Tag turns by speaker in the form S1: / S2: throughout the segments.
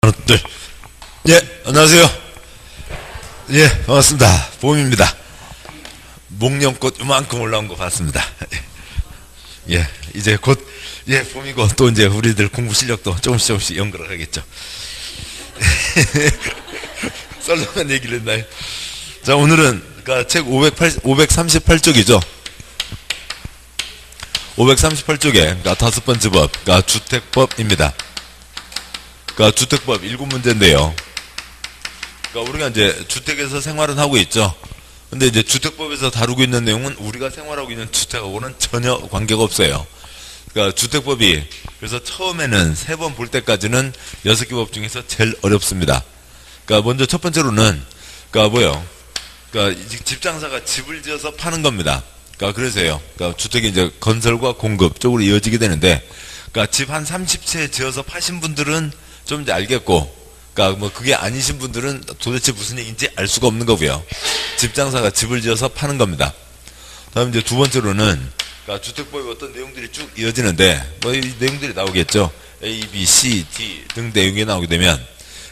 S1: 하나, 둘. 예, 안녕하세요. 예, 반갑습니다. 봄입니다. 목련꽃 요만큼 올라온 거 봤습니다. 예, 이제 곧, 예, 봄이고, 또 이제 우리들 공부 실력도 조금씩 연결을 하겠죠. 썰렁한 얘기를 했나요? 자, 오늘은, 그러니까 책 538쪽이죠. 538쪽에, 그러니까 다섯 번째 법, 그러니까 주택법입니다. 그러니까 주택법 7문제인데요. 그러니까 우리가 이제 주택에서 생활은 하고 있죠. 근데 이제 주택법에서 다루고 있는 내용은 우리가 생활하고 있는 주택하고는 전혀 관계가 없어요. 그러니까 주택법이, 그래서 처음에는 3번 볼 때까지는 6개 법 중에서 제일 어렵습니다. 그러니까 먼저 첫 번째로는, 그러니까 뭐요? 그러니까 집장사가 집을 지어서 파는 겁니다. 그러니까 그래서요. 그러니까 주택이 이제 건설과 공급 쪽으로 이어지게 되는데, 그러니까 집 한 30채 지어서 파신 분들은 좀 이제 알겠고, 그러니까 뭐 그게 아니신 분들은 도대체 무슨 얘기인지 알 수가 없는 거고요. 집장사가 집을 지어서 파는 겁니다. 다음 이제 두 번째로는, 그러니까 주택법의 어떤 내용들이 쭉 이어지는데, 뭐 이 내용들이 나오겠죠. A, B, C, D 등 내용이 나오게 되면,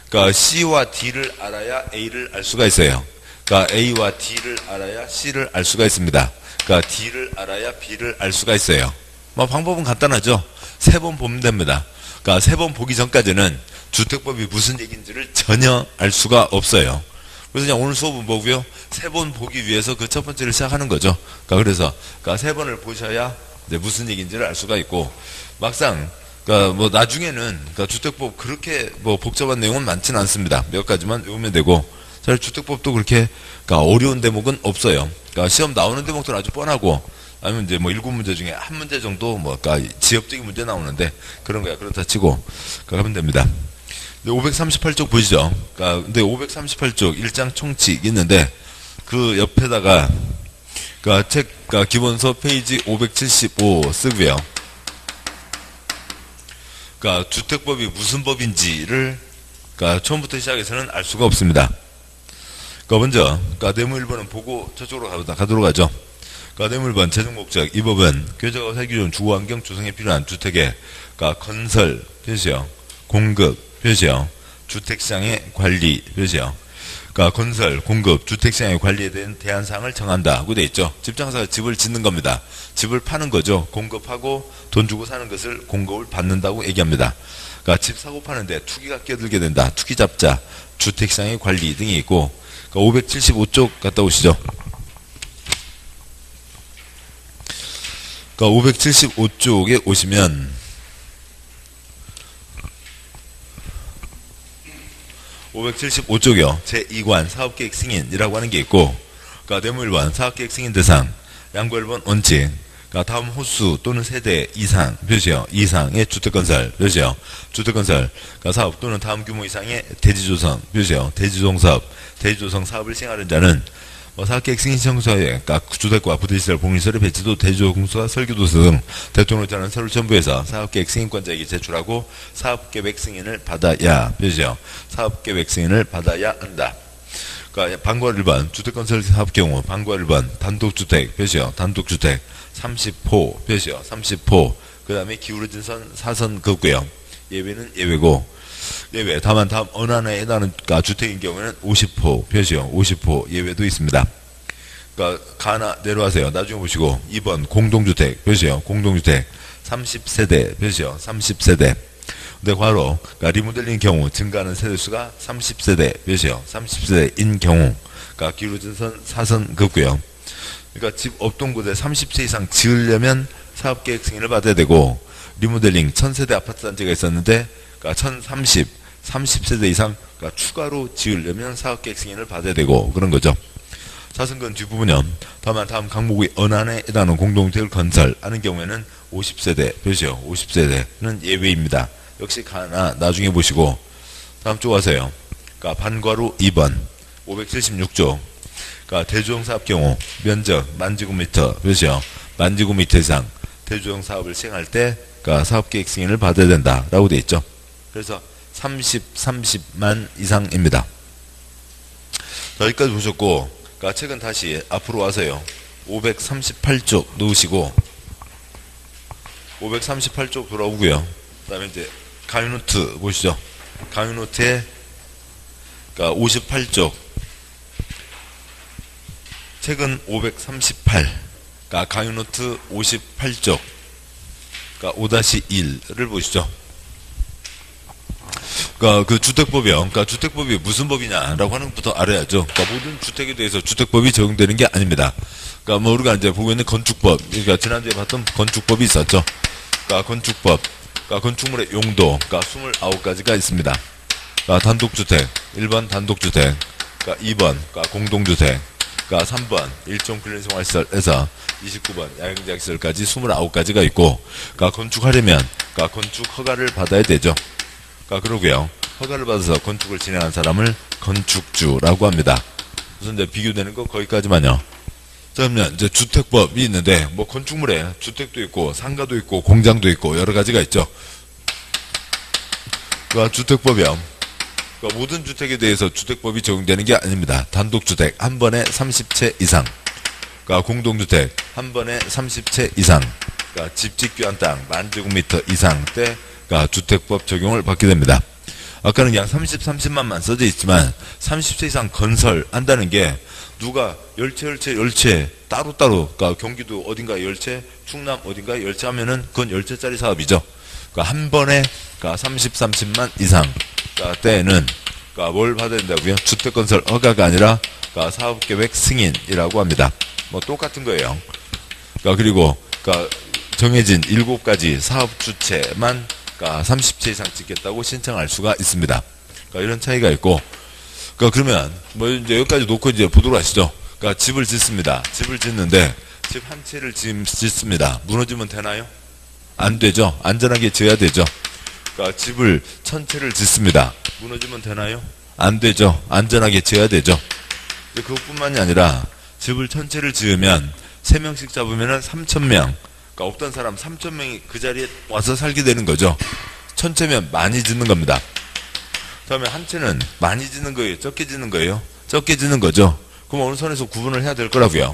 S1: 그러니까 C와 D를 알아야 A를 알 수가 있어요. 그러니까 A와 D를 알아야 C를 알 수가 있습니다. 그러니까 D를 알아야 B를 알 수가 있어요. 뭐 방법은 간단하죠. 3번 보면 됩니다. 그러니까 3번 보기 전까지는 주택법이 무슨 얘기인지를 전혀 알 수가 없어요. 그래서 그냥 오늘 수업은 뭐고요? 3번 보기 위해서 그 첫 번째를 시작하는 거죠. 그러니까 3번을 보셔야 이제 무슨 얘기인지를 알 수가 있고, 막상 그러니까 뭐 나중에는, 그러니까 주택법 그렇게 뭐 복잡한 내용은 많지는 않습니다. 몇 가지만 외우면 되고, 사실 주택법도 그렇게 그러니까 어려운 대목은 없어요. 그러니까 시험 나오는 대목들은 아주 뻔하고, 아니면 이제 뭐 7문제 중에 한 문제 정도 뭐 그러니까 지역적인 문제 나오는데 그런 거야. 그렇다 치고 가면 됩니다. 538쪽 보시죠. 그러니까 근데 538쪽 1장 총칙 있는데, 그 옆에다가 그러니까 책 그러니까 기본서 페이지 575 쓰고요. 그러니까 주택법이 무슨 법인지를 그러니까 처음부터 시작해서는 알 수가 없습니다. 그러니까 먼저 그러니까 내무 1번은 보고 저쪽으로 가도록 하죠. 그러니까 내무 1번 재정 목적. 이 법은 교제가 살기 좋은 주거 환경 조성에 필요한 주택의 그러니까 건설 표시요, 공급 표시요, 주택시장의 관리 표시요. 그러니까 건설, 공급, 주택시장의 관리에 대한 대안사항을 정한다고 되어 있죠. 집장사가 집을 짓는 겁니다. 집을 파는 거죠. 공급하고 돈 주고 사는 것을 공급을 받는다고 얘기합니다. 그러니까 집 사고 파는데 투기가 끼어들게 된다. 투기잡자, 주택시장의 관리 등이 있고, 그러니까 575쪽 갔다 오시죠. 그러니까 575쪽에 오시면, (575쪽이요) 제2관 사업계획 승인이라고 하는 게 있고, 그러니까 내무 1번 사업계획 승인 대상, 양보 1번 원칙, 그러니까 다음 호수 또는 세대 이상 표시요, 이상의 주택건설 표시요, 주택건설, 그러니까 사업 또는 다음 규모 이상의 대지조성 표시요, 대지조성 사업, 대지조성 사업을 시행하는 자는 뭐 사업계획 승인 신청서에 그러니까 주택과 부대시설, 공유시설의 배치도, 대지조공사, 설계도서 등 대통령자는 서울 첨부해서 사업계획 승인권자에게 제출하고 사업계획 승인을 받아야 표시요, 사업계획 승인을 받아야 한다. 그러니까 방과 1번 주택건설 사업 경우 방과 1번 단독주택 표시요, 단독주택 30호 표시요, 30호. 그 다음에 기울어진 선 4선 긋고요. 예외는 예외고, 예외 다만 다음 어느 하나에 해당하는 그러니까 주택인 경우에는 50호 표시요, 50호 예외도 있습니다. 그러니까 가나 내려와세요. 나중에 보시고 2번 공동주택 표시요, 공동주택 30세대 표시요, 30세대. 근데 과로 그러니까 리모델링 경우 증가하는 세대수가 30세대 표시요, 30세대인 경우, 그러니까 기울어진 선 4선 긋고요. 그러니까 집 업동부대 30채 이상 지으려면 사업계획 승인을 받아야 되고, 리모델링 1000세대 아파트 단지가 있었는데 그러니까 30세대 이상 그러니까 추가로 지으려면 사업계획 승인을 받아야 되고, 그런 거죠. 사승권 뒷부분요. 다만 다음 강목의 어느 하나에 해당하는 공동주택을 건설하는 경우에는 50세대 표시요, 50세대는 예외입니다. 역시 가나 나중에 보시고, 다음 쪽 와서요. 그러니까 반과로 2번 576조, 그러니까 대주형 사업 경우 면적 만제곱미터 표시요, 만제곱미터 이상 대주형 사업을 시행할 때 그러니까 사업계획 승인을 받아야 된다라고 되어 있죠. 그래서 30만 이상입니다. 여기까지 보셨고, 그러니까 책은 다시 앞으로 와서요. 538쪽 넣으시고 538쪽 돌아오고요. 그 다음에 이제 가이노트 보시죠. 강의노트에 그러니까 58쪽 책은 538 그러니까 강의노트 58쪽 그러니까 5-1을 보시죠. 그러니까 그 주택법이요. 그러니까 주택법이 무슨 법이냐라고 하는 것부터 알아야죠. 그러니까 모든 주택에 대해서 주택법이 적용되는 게 아닙니다. 그러니까 뭐 우리가 이제 보고 있는 건축법, 그러니까 지난주에 봤던 건축법이 있었죠. 그러니까 건축법, 그러니까 건축물의 용도, 그러니까 29가지가 있습니다. 그러니까 단독주택, 1번 단독주택, 그러니까 2번 그러니까 공동주택, 그러니까 3번 일종 근린생활시설에서 29번 야영자시설까지 29가지가 있고, 그러니까 건축하려면 그러니까 건축 허가를 받아야 되죠. 그러니까 그러고요. 허가를 받아서 건축을 진행한 사람을 건축주라고 합니다. 무슨 이제 비교되는 거 거기까지만요. 자, 그러면 이제 주택법이 있는데 뭐 건축물에 주택도 있고 상가도 있고 공장도 있고 여러 가지가 있죠. 그러니까 주택법이요. 그러니까 모든 주택에 대해서 주택법이 적용되는 게 아닙니다. 단독주택 한 번에 30채 이상, 그러니까 공동주택 한 번에 30채 이상, 그러니까 집 짓기 한 땅 10,000제곱미터 이상 때 그러니까 주택법 적용을 받게 됩니다. 아까는 그냥 30, 30만만 써져 있지만 30채 이상 건설한다는 게 누가 열채 따로따로 그러니까 경기도 어딘가 열채, 충남 어딘가 열채 하면은 그건 열채짜리 사업이죠. 그러니까 한 번에 그러니까 30만 이상 그러니까 때에는 그러니까 뭘 받아야 된다고요? 주택건설 허가가 아니라 그러니까 사업계획 승인이라고 합니다. 뭐 똑같은 거예요. 그러니까 그리고 그러니까 정해진 7가지 사업 주체만 그러니까 30채 이상 짓겠다고 신청할 수가 있습니다. 그러니까 이런 차이가 있고, 그러니까 그러면 뭐 이제 여기까지 놓고 이제 보도록 하시죠. 그러니까 집을 짓습니다. 집을 짓는데 집 한 채를 짓습니다. 무너지면 되나요? 안 되죠. 안전하게 지어야 되죠. 그러니까 집을 1000채를 짓습니다. 무너지면 되나요? 안 되죠. 안전하게 지어야 되죠. 그것뿐만이 아니라 집을 1000채를 지으면 3명씩 잡으면은 3000명. 그러니까 없던 사람 3000명이 그 자리에 와서 살게 되는 거죠. 1000채면 많이 짓는 겁니다. 다음에 한 채는 많이 짓는 거예요? 적게 짓는 거예요? 적게 짓는 거죠. 그럼 어느 선에서 구분을 해야 될 거라고요.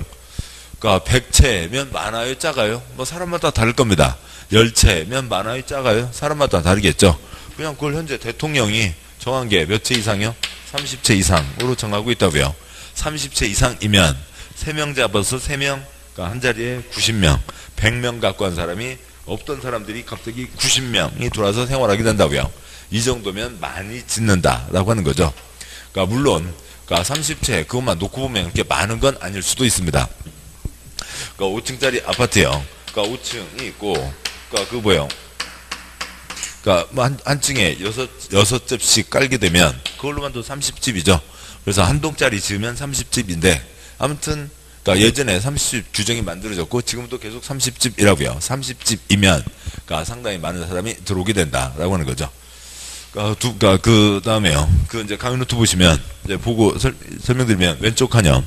S1: 그러니까 100채면 많아요? 작아요? 뭐 사람마다 다를 겁니다. 10채면 많아요? 작아요? 사람마다 다르겠죠. 그냥 그걸 현재 대통령이 정한 게 몇 채 이상이요? 30채 이상으로 정하고 있다고요. 30채 이상이면 3명 잡아서 3명, 그러니까 한 자리에 90명, 100명 갖고 한 사람이 없던 사람들이 갑자기 90명이 들어와서 생활하게 된다고요. 이 정도면 많이 짓는다라고 하는 거죠. 그러니까 물론 그러니까 30채 그것만 놓고 보면 그렇게 많은 건 아닐 수도 있습니다. 그러니까 5층짜리 아파트요. 그러니까 5층이 있고, 그러니까 그거 뭐예요? 그러니까 뭐 한 층에 6집씩 깔게 되면 그걸로만도 30집이죠. 그래서 한 동짜리 지으면 30집인데 아무튼 그러니까 예전에 30집 규정이 만들어졌고 지금도 계속 30집이라고요. 30집이면 그러니까 상당히 많은 사람이 들어오게 된다라고 하는 거죠. 그러니까 그 다음에요. 그 이제 강의노트 보시면 이제 보고 설명드리면 왼쪽 칸이요.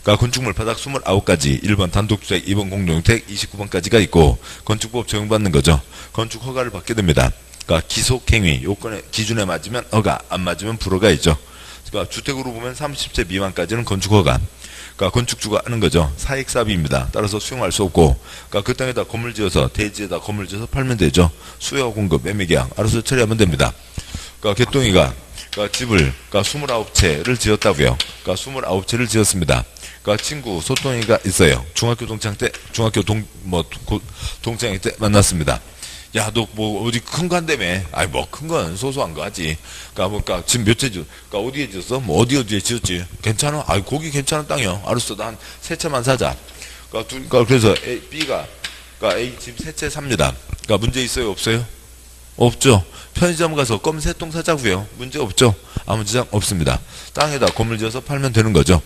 S1: 그러니까 건축물 바닥 29가지 1번 단독주택, 2번 공동주택, 29번까지가 있고 건축법 적용받는 거죠. 건축 허가를 받게 됩니다. 그러니까 기속행위 요건에 기준에 맞으면 허가, 안 맞으면 불허가 있죠. 그러니까 주택으로 보면 30채 미만까지는 건축 허가. 그러니까 건축주가 하는 거죠. 사익사업입니다. 따라서 수용할 수 없고, 그러니까 그 땅에다 건물 지어서 대지에다 건물 지어서 팔면 되죠. 수요 공급 매매 계약 알아서 처리하면 됩니다. 그러니까 개똥이가 그러니까 집을 그러니까 29채를 지었다고요. 그러니까 29채를 지었습니다. 그러니까 친구 소똥이가 있어요. 중학교 동창 때 동창회 때 만났습니다. 야, 너 뭐 어디 큰 거 한다며? 아이 뭐 큰 건 소소한 거 하지. 그러니까 집 몇 채 지었어? 그러니까 어디에 지었어? 뭐 어디에 지었지? 괜찮아? 아이 거기 괜찮은 땅이요. 알았어, 나 한 3채만 사자. 그러니까 그래서 B가 그러니까 A 집 3채 삽니다. 그러니까 문제 있어요, 없어요? 없죠. 편의점 가서 껌 3통 사자고요. 문제 없죠. 아무 지장 없습니다. 땅에다 건물 지어서 팔면 되는 거죠.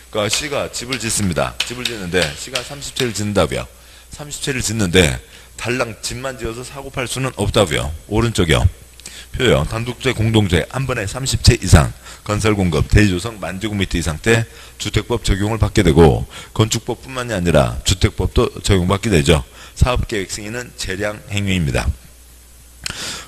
S1: 그러니까 C가 집을 짓습니다. 집을 짓는데 C가 30채를 짓는다고요. 30채를 짓는데 달랑 집만 지어서 사고 팔 수는 없다고요. 오른쪽이요. 표요. 단독주택, 공동주택 한 번에 30채 이상 건설 공급 대지 조성 10,000제곱미터 이상 때 주택법 적용을 받게 되고 건축법뿐만이 아니라 주택법도 적용받게 되죠. 사업계획 승인은 재량 행위입니다.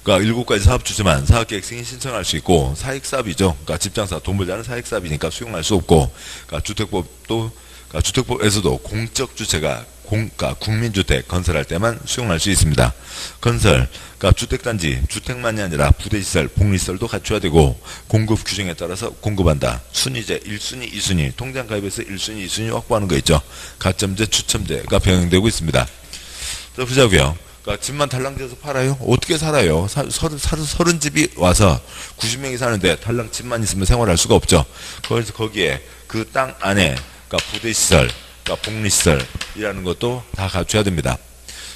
S1: 그러니까 7가지 사업 주체만 사업계획 승인 신청할 수 있고 사익사업이죠. 그러니까 집장사 돈 벌자는 사익사업이니까 수용할 수 없고, 그러니까 주택법도 그러니까 주택법에서도 공적 주체가 그러니까 국민주택 건설할 때만 수용할 수 있습니다. 건설, 그러니까 주택단지, 주택만이 아니라 부대시설, 복리시설도 갖춰야 되고 공급 규정에 따라서 공급한다. 순위제 1순위, 2순위, 통장 가입해서 1순위, 2순위 확보하는 거 있죠. 가점제, 추첨제가 병행되고 있습니다. 자, 보자고요. 그러니까 집만 달랑지어서 팔아요? 어떻게 살아요? 30집이 와서 90명이 사는데 달랑 집만 있으면 생활할 수가 없죠. 그래서 거기에 그 땅 안에 그러니까 부대시설, 그러니까 복리시설이라는 것도 다 갖춰야 됩니다.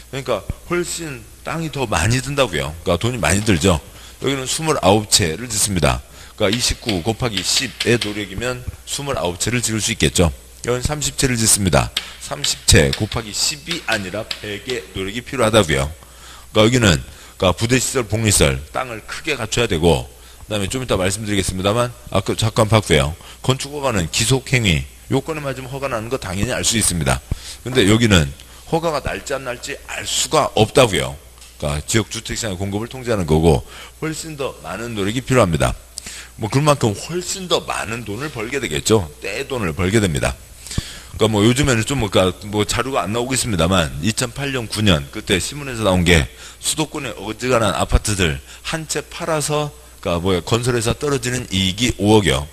S1: 그러니까 훨씬 땅이 더 많이 든다고요. 그러니까 돈이 많이 들죠. 여기는 29채를 짓습니다. 그러니까 29 곱하기 10의 노력이면 29채를 지을 수 있겠죠. 여기는 30채를 짓습니다. 30채 곱하기 10이 아니라 100의 노력이 필요하다고요. 그러니까 여기는 그러니까 부대시설, 복리시설 땅을 크게 갖춰야 되고 그 다음에 좀 이따 말씀드리겠습니다만 아까 잠깐 봤고요. 건축허가는 기속행위 요건에 맞으면 허가 나는 거 당연히 알 수 있습니다. 근데 여기는 허가가 날지 안 날지 알 수가 없다고요. 그러니까 지역 주택시장의 공급을 통제하는 거고 훨씬 더 많은 노력이 필요합니다. 뭐 그만큼 훨씬 더 많은 돈을 벌게 되겠죠. 떼돈을 벌게 됩니다. 그러니까 뭐 요즘에는 좀 뭐 자료가 안 나오고 있습니다만 2008년 9년 그때 신문에서 나온 게 수도권의 어지간한 아파트들 한 채 팔아서 그러니까 건설회사 떨어지는 이익이 5억이요.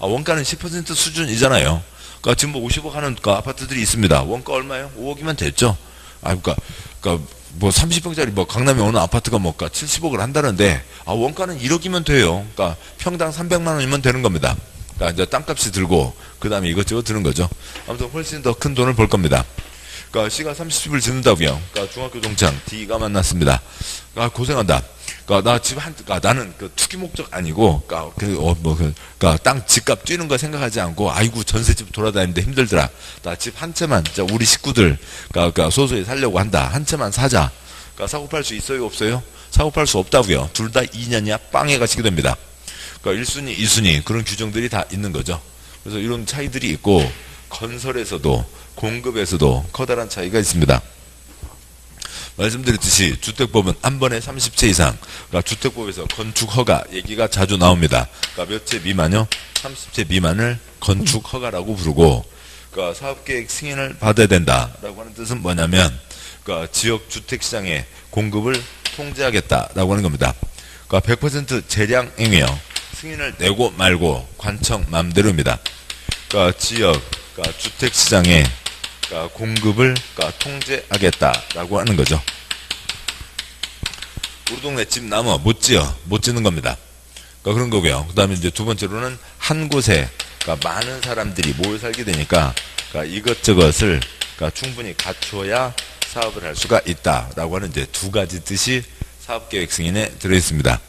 S1: 원가는 10% 수준이잖아요. 그러니까 지금 뭐 50억 하는 아파트들이 있습니다. 원가 얼마예요? 5억이면 됐죠. 그러니까 뭐 30평짜리 뭐 강남에 어느 아파트가 70억을 한다는데 원가는 1억이면 돼요. 그러니까 평당 300만 원이면 되는 겁니다. 그러니까 이제 땅값이 들고 그 다음에 이것저것 드는 거죠. 아무튼 훨씬 더 큰 돈을 벌 겁니다. 그러니까 C가 30집을 짓는다고요. 그러니까 중학교 동창 D가 만났습니다. 고생한다. 그러니까 나는 그 투기 목적 아니고, 그러니까 땅 집값 뛰는 거 생각하지 않고, 아이고 전세집 돌아다니는데 힘들더라. 나 집 한 채만, 진짜 우리 식구들, 그러니까 소소히 살려고 한다. 한 채만 사자. 그러니까 사고 팔 수 있어요, 없어요? 사고 팔 수 없다고요. 둘 다 2년이야 빵에 가시게 됩니다. 그러니까 1순위, 2순위 그런 규정들이 다 있는 거죠. 그래서 이런 차이들이 있고, 건설에서도 공급에서도 커다란 차이가 있습니다. 말씀드렸듯이 주택법은 한 번에 30채 이상, 그러니까 주택법에서 건축허가 얘기가 자주 나옵니다. 그러니까 몇 채 미만요? 30채 미만을 건축허가라고 부르고, 그러니까 사업계획 승인을 받아야 된다라고 하는 뜻은 뭐냐면, 그러니까 지역 주택시장의 공급을 통제하겠다라고 하는 겁니다. 그러니까 100% 재량행위요. 승인을 내고 말고 관청 맘대로입니다. 그러니까 지역, 그러니까 주택시장의 그러니까 공급을 그러니까 통제하겠다라고 하는 거죠. 우리 동네 집 나무 못 짓는 겁니다. 그러니까 그런 거고요. 그 다음에 이제 두 번째로는 한 곳에 그러니까 많은 사람들이 모여 살게 되니까 그러니까 이것저것을 그러니까 충분히 갖춰야 사업을 할 수가 있다라고 하는 이제 두 가지 뜻이 사업계획 승인에 들어있습니다.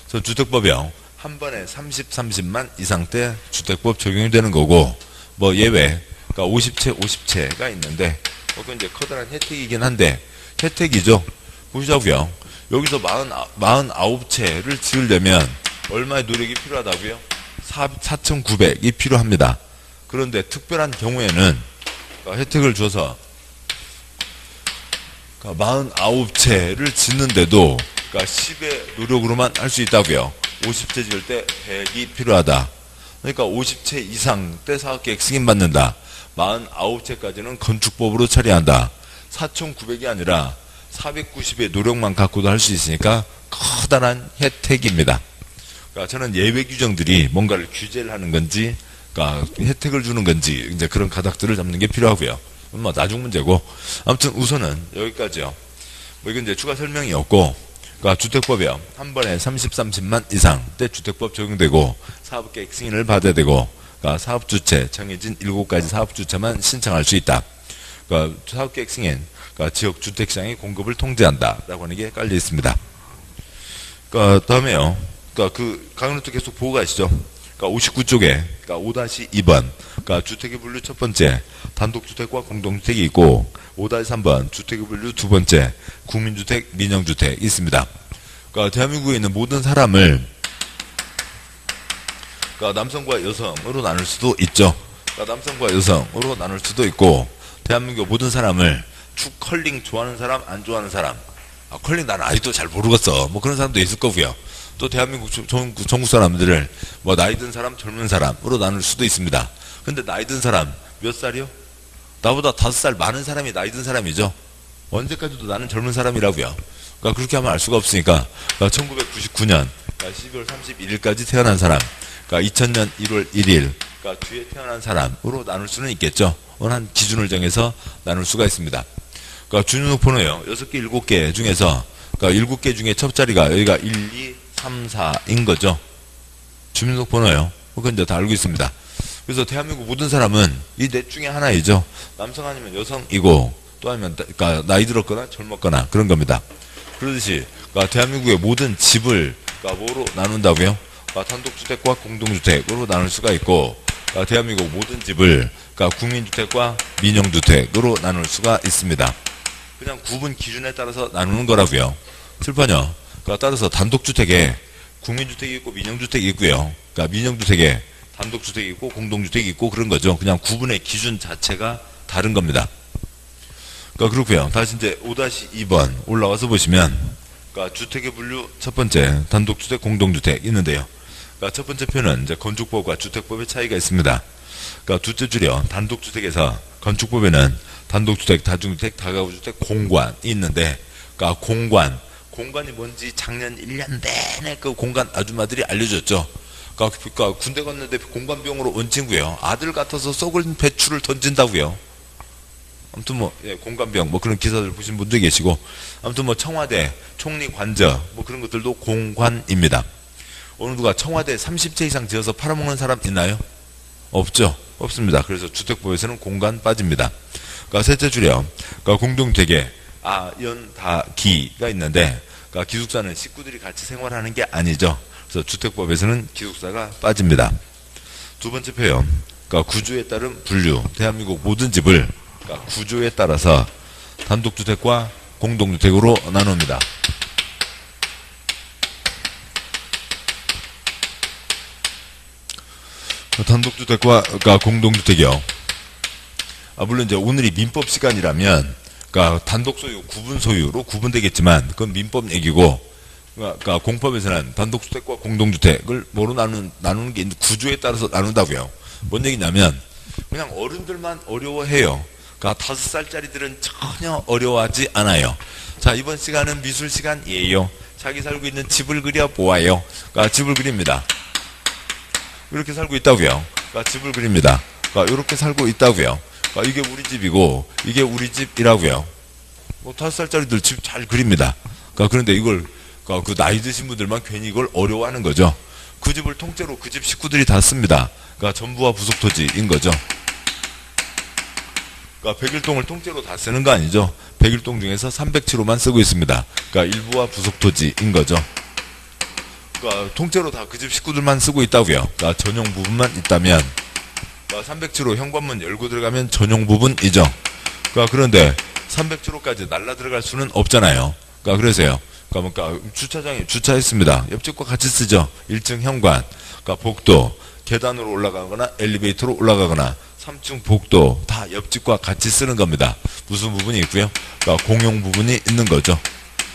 S1: 그래서 주택법이요. 한 번에 30만 이상 때 주택법 적용이 되는 거고, 뭐 예외, 그러니까 50채가 있는데, 그건 이제 커다란 혜택이긴 한데, 혜택이죠. 보시자고요. 여기서 49채를 지으려면 얼마의 노력이 필요하다고요? 4,900이 필요합니다. 그런데 특별한 경우에는 그러니까 혜택을 줘서 그러니까 49채를 짓는데도 그러니까 10의 노력으로만 할 수 있다고요. 50채 지을 때 100이 필요하다. 그러니까 50채 이상 때 사업계획 승인받는다. 49채까지는 건축법으로 처리한다. 4,900이 아니라 490의 노력만 갖고도 할 수 있으니까 커다란 혜택입니다. 그러니까 저는 예외 규정들이 뭔가를 규제를 하는 건지, 그러니까 혜택을 주는 건지, 이제 그런 가닥들을 잡는 게 필요하고요. 뭐 나중 문제고. 아무튼 우선은 여기까지요. 뭐 이건 이제 추가 설명이 없고, 그러니까 주택법이요. 한 번에 30만 이상 때 주택법 적용되고, 사업계획 승인을 받아야 되고, 그러니까 사업주체, 정해진 7가지 사업주체만 신청할 수 있다. 그러니까 사업계획 승인, 그러니까 지역 주택시장의 공급을 통제한다라고 하는 게 깔려 있습니다. 그러니까 다음에요. 그러니까 그 강연노트 계속 보고 가시죠. 그러니까 59쪽에 그러니까 5-2번, 그러니까 주택의 분류 첫 번째, 단독주택과 공동주택이 있고 5-3번, 주택의 분류 두 번째, 국민주택, 민영주택 있습니다. 그러니까 대한민국에 있는 모든 사람을 그러니까 남성과 여성으로 나눌 수도 있죠. 그러니까 남성과 여성으로 나눌 수도 있고, 대한민국 모든 사람을 컬링 좋아하는 사람, 안 좋아하는 사람, 컬링 나는 아직도 잘 모르겠어, 뭐 그런 사람도 있을 거고요. 또 대한민국 전국 사람들을 뭐 나이 든 사람, 젊은 사람으로 나눌 수도 있습니다. 근데 나이 든 사람 몇 살이요? 나보다 5살 많은 사람이 나이 든 사람이죠. 언제까지도 나는 젊은 사람이라고요. 그러니까 그렇게 하면 알 수가 없으니까 1999년 12월 31일까지 태어난 사람, 2000년 1월 1일 뒤에 태어난 사람으로 나눌 수는 있겠죠. 어느 한 기준을 정해서 나눌 수가 있습니다. 주민등록번호요. 6개, 7개 중에서 7개 중에 첫 자리가 여기가 1, 2, 3, 4인 거죠. 주민등록번호요. 그건 이제 다 알고 있습니다. 그래서 대한민국 모든 사람은 이 넷 중에 하나이죠. 남성 아니면 여성이고 또 아니면 나이 들었거나 젊었거나 그런 겁니다. 그러듯이 대한민국의 모든 집을 뭐로 나눈다고요? 단독주택과 공동주택으로 나눌 수가 있고 대한민국 모든 집을 국민주택과 민영주택으로 나눌 수가 있습니다. 그냥 구분 기준에 따라서 나누는 거라고요. 칠판요. 따라서 단독주택에 국민주택이 있고 민영주택이 있고요. 민영주택에 단독주택이 있고 공동주택이 있고 그런 거죠. 그냥 구분의 기준 자체가 다른 겁니다. 그렇고요. 다시 이제 5-2번 올라와서 보시면 주택의 분류 첫 번째 단독주택 공동주택 있는데요. 첫 번째 표는 이제 건축법과 주택법의 차이가 있습니다. 둘째 줄이요. 단독주택에서 건축법에는 단독주택, 다중주택, 다가구주택, 공관이 있는데 공관이 뭔지 작년 1년 내내 그 공관 아줌마들이 알려줬죠. 군대 갔는데 공관병으로 얹힌고요. 아들 같아서 썩은 배추를 던진다고요. 아무튼 공관병 그런 기사들 보신 분도 계시고, 아무튼 청와대 총리 관저 그런 것들도 공관입니다. 어느 누가 청와대 30채 이상 지어서 팔아먹는 사람 있나요? 없죠. 없습니다. 그래서 주택법에서는 공관 빠집니다. 셋째 줄이요. 공동주택에 연다기가 있는데 기숙사는 식구들이 같이 생활하는 게 아니죠. 그래서 주택법에서는 기숙사가 빠집니다. 두 번째 표현. 구조에 따른 분류. 대한민국 모든 집을 구조에 따라서 단독주택과 공동주택으로 나눕니다. 단독주택과 공동주택이요. 물론 이제 오늘이 민법 시간이라면 단독 소유, 구분 소유로 구분되겠지만 그건 민법 얘기고, 공법에서는 단독주택과 공동주택을 뭐로 나누는 게 구조에 따라서 나눈다고요. 뭔 얘기냐면 그냥 어른들만 어려워해요. 5살짜리들은 전혀 어려워하지 않아요. 자, 이번 시간은 미술 시간이에요. 자기 살고 있는 집을 그려 보아요. 집을 그립니다. 이렇게 살고 있다고요. 집을 그립니다. 이렇게 살고 있다고요. 이게 우리 집이고 이게 우리 집이라고요. 5살짜리들 집 잘 그립니다. 그런데 이걸 그 나이 드신 분들만 괜히 이걸 어려워하는 거죠. 그 집을 통째로 그 집 식구들이 다 씁니다. 전부와 부속토지인 거죠. 101동을 통째로 다 쓰는 거 아니죠. 101동 중에서 307호만 쓰고 있습니다. 일부와 부속토지인 거죠. 통째로 다 그 집 식구들만 쓰고 있다고요. 전용 부분만 있다면 307호 현관문 열고 들어가면 전용 부분이죠. 그런데 307호까지 날라 들어갈 수는 없잖아요. 그래서요. 주차장에 주차했습니다. 옆집과 같이 쓰죠. 1층 현관, 복도, 계단으로 올라가거나 엘리베이터로 올라가거나 3층 복도 다 옆집과 같이 쓰는 겁니다. 무슨 부분이 있고요? 공용 부분이 있는 거죠.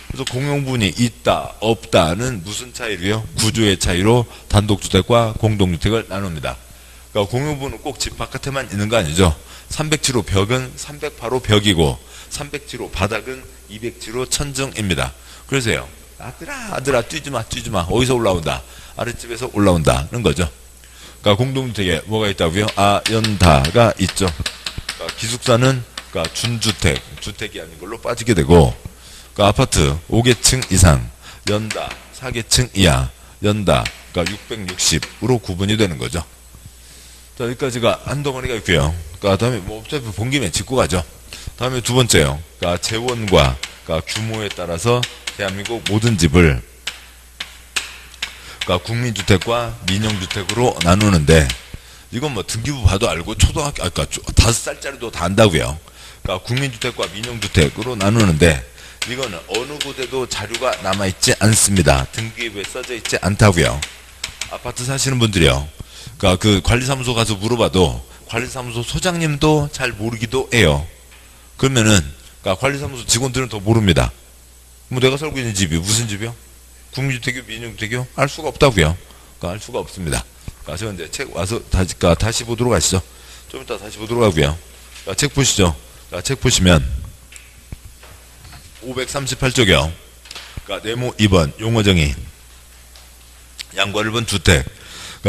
S1: 그래서 공용 부분이 있다, 없다는 무슨 차이로요? 구조의 차이로 단독주택과 공동주택을 나눕니다. 공용 부분은 꼭 집 바깥에만 있는 거 아니죠. 307호 벽은 308호 벽이고 307호 바닥은 207호 천정입니다. 그래서요. 아들아 뛰지마. 어디서 올라온다? 아랫집에서 올라온다는 거죠. 공동주택에 뭐가 있다고요? 연다가 있죠. 기숙사는 준주택, 주택이 아닌 걸로 빠지게 되고, 아파트 5개층 이상, 연다 4개층 이하, 연다 660으로 구분이 되는 거죠. 자, 여기까지가 한 덩어리가 있고요. 다음에 어차피 본 김에 짚고 가죠. 다음에 두 번째요. 재원과 규모에 따라서 대한민국 모든 집을 국민주택과 민영주택으로 나누는데, 이건 등기부 봐도 알고 초등학교 5살짜리도 다 안다고요. 국민주택과 민영주택으로 나누는데 이거는 어느 곳에도 자료가 남아있지 않습니다. 등기부에 써져 있지 않다고요. 아파트 사시는 분들이요. 그 관리사무소 가서 물어봐도 관리사무소 소장님도 잘 모르기도 해요. 그러면은 관리사무소 직원들은 더 모릅니다. 내가 살고 있는 집이 무슨 집이요? 국민주택이요? 민영주택이요? 알 수가 없다고요. 알 수가 없습니다. 제가 이제 책 와서 다시 보도록 하시죠. 좀 이따 다시 보도록 하고요. 책 보시죠. 책 보시면 538쪽이요. 네모 2번 용어정의. 양과 1번 주택.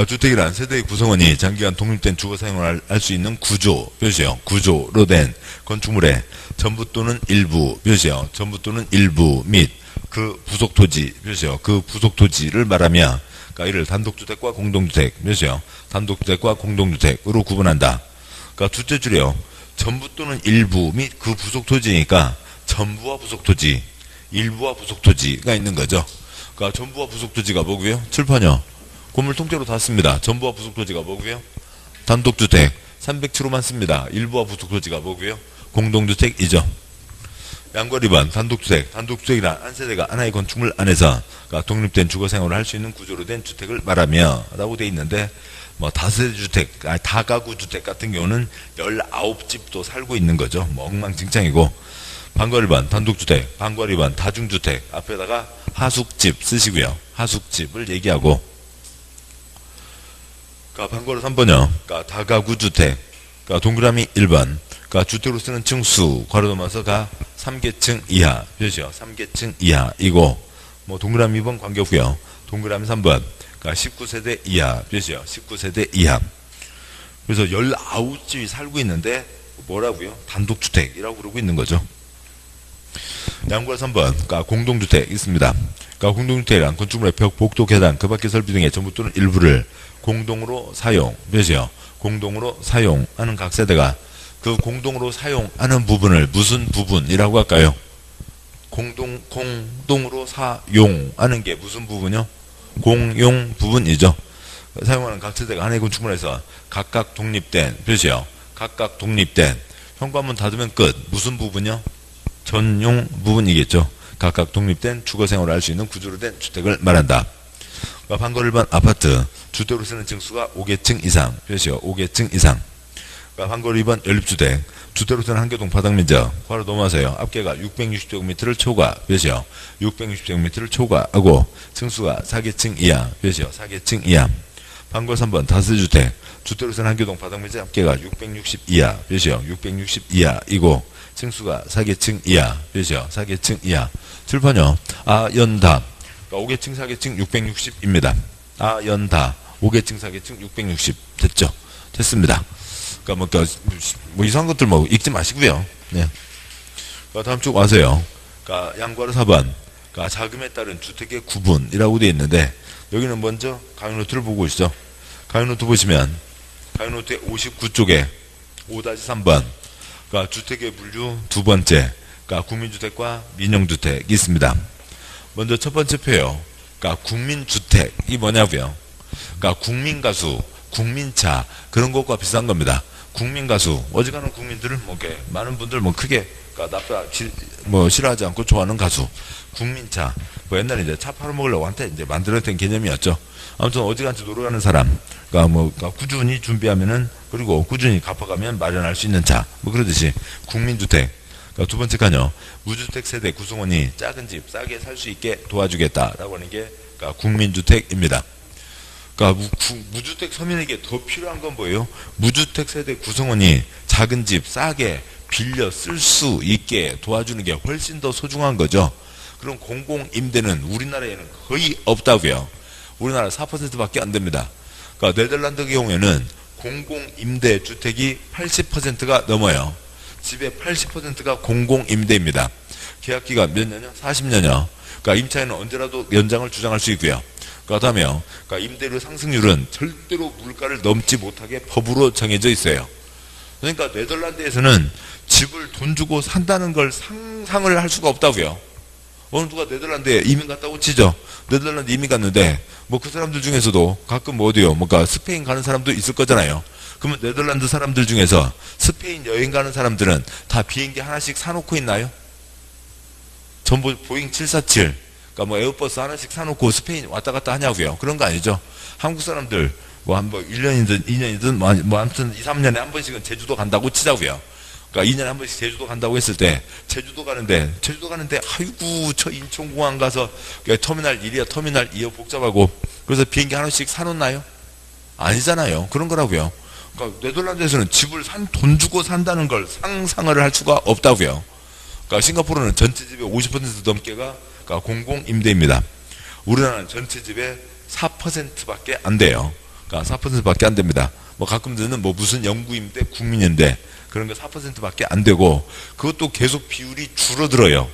S1: 주택이란 세대의 구성원이 장기간 독립된 주거 사용을 할 수 있는 구조, 표시요. 구조로 된 건축물의 전부 또는 일부, 표시요. 전부 또는 일부 및 그 부속 토지, 표시요. 그 부속 토지를 말하며, 이를 단독주택과 공동주택, 표시요. 단독주택과 공동주택으로 구분한다. 둘째 줄이요. 전부 또는 일부 및 그 부속 토지니까 전부와 부속 토지, 일부와 부속 토지가 있는 거죠. 전부와 부속 토지가 뭐고요? 칠판이요. 건물 통째로 다 씁니다. 전부와 부속 토지가 뭐고요? 단독주택 307호만 씁니다. 일부와 부속 토지가 뭐고요? 공동주택이죠. 양과 2번 단독주택. 단독주택이란 한 세대가 하나의 건축물 안에서 독립된 주거생활을 할 수 있는 구조로 된 주택을 말하며 라고 돼 있는데, 다세대 주택, 다가구 주택 같은 경우는 19집도 살고 있는 거죠. 엉망진창이고. 방과 1번 단독주택, 방과 2번 다중주택, 앞에다가 하숙집 쓰시고요. 하숙집을 얘기하고, 방과로 3번이요. 다가구 주택, 동그라미 1번, 주택으로 쓰는 층수, 괄호 넘어서 3계층 이하, 표시요. 3계층 이하이고, 동그라미 2번 관계없고요. 동그라미 3번, 19세대 이하, 표시요. 19세대 이하. 그래서 19집이 살고 있는데, 뭐라고요? 단독주택이라고 그러고 있는 거죠. 양과 3번, 공동주택 있습니다. 공동주택이란 건축물의 벽, 복도, 계단, 그 밖의 설비 등의 전부 또는 일부를 공동으로 사용, 몇이요? 공동으로 사용하는 각 세대가 그 공동으로 사용하는 부분을 무슨 부분이라고 할까요? 공동으로 사용하는 게 무슨 부분이요? 공용 부분이죠. 사용하는 각 세대가 하나의 건축물에서 각각 독립된, 표시요. 각각 독립된, 현관문 닫으면 끝. 무슨 부분이요? 전용 부분이겠죠. 각각 독립된 주거생활을 할 수 있는 구조로 된 주택을 말한다. 방과 1번 아파트, 주택으로 쓰는 층수가 5계층 이상, 표시요. 5계층 이상. 방과 2번 연립주택, 주택으로 쓰는 한 개동 바닥면적, 괄호 넘어서요. 앞개가 660제곱미터를 초과, 표시요. 660제곱미터를 초과하고, 층수가 4계층 이하, 표시요. 4계층 이하. 방과 3번 다세주택, 주택으로 쓰는 한 개동 바닥면적 앞개가 660 이하, 표시요. 660 이하이고, 층수가 4계층 이하, 표시요. 4계층 이하. 칠판요. 아연다. 5계층, 4계층, 660입니다. 아연다. 5계층, 4계층, 660. 됐죠? 됐습니다. 이상한 것들 읽지 마시고요. 네. 다음 쭉 와서요. 양과로 4번. 자금에 따른 주택의 구분이라고 되어 있는데, 여기는 먼저 강의노트를 보고 있죠. 강의노트 보시면, 강의노트의 59쪽에 5-3번. 주택의 분류 두 번째. 국민주택과 민영주택이 있습니다. 먼저 첫 번째 표요. 국민주택이 뭐냐고요? 국민가수, 국민차 그런 것과 비슷한 겁니다. 국민가수, 어지간한 국민들을 많은 분들 크게 싫어하지 않고 좋아하는 가수. 국민차, 옛날에 이제 차 팔아먹으려고 한테 이제 만들어낸 개념이었죠. 아무튼 어지간히 놀러 가는 사람, 꾸준히 준비하면은, 그리고 꾸준히 갚아가면 마련할 수 있는 차, 그러듯이 국민주택. 두 번째 칸요. 무주택 세대 구성원이 작은 집 싸게 살 수 있게 도와주겠다라고 하는 게 국민주택입니다. 무주택 서민에게 더 필요한 건 뭐예요? 무주택 세대 구성원이 작은 집 싸게 빌려 쓸 수 있게 도와주는 게 훨씬 더 소중한 거죠. 그럼 공공임대는 우리나라에는 거의 없다고요. 우리나라 4%밖에 안 됩니다. 네덜란드 경우에는 공공임대 주택이 80%가 넘어요. 집의 80%가 공공임대입니다. 계약기간 몇 년이요? 40년이요. 임차인은 언제라도 연장을 주장할 수 있고요. 그 다음에요. 임대료 상승률은 절대로 물가를 넘지 못하게 법으로 정해져 있어요. 그러니까 네덜란드에서는 집을 돈 주고 산다는 걸 상상을 할 수가 없다고요. 어느 누가 네덜란드에 이민 갔다고 치죠. 네덜란드 이민 갔는데 그 사람들 중에서도 가끔 어디요? 스페인 가는 사람도 있을 거잖아요. 그러면 네덜란드 사람들 중에서 스페인 여행 가는 사람들은 다 비행기 하나씩 사놓고 있나요? 전부 보잉 747, 에어버스 하나씩 사놓고 스페인 왔다 갔다 하냐고요. 그런 거 아니죠. 한국 사람들 1년이든 2년이든 아무튼 2, 3년에 한 번씩은 제주도 간다고 치자고요. 2년에 한 번씩 제주도 간다고 했을 때 제주도 가는데 아이고 저 인천공항 가서 터미널 1이야 터미널 2야 복잡하고 그래서 비행기 하나씩 사놓나요? 아니잖아요. 그런 거라고요. 그러니까 네덜란드에서는 집을 돈 주고 산다는 걸 상상을 할 수가 없다고요. 그러니까 싱가포르는 전체 집의 50% 넘게가 그러니까 공공임대입니다. 우리나라는 전체 집의 4%밖에 안 돼요. 그러니까 4%밖에 안 됩니다. 뭐 가끔 듣는 뭐 무슨 영구임대, 국민임대 그런 거 4%밖에 안 되고 그것도 계속 비율이 줄어들어요.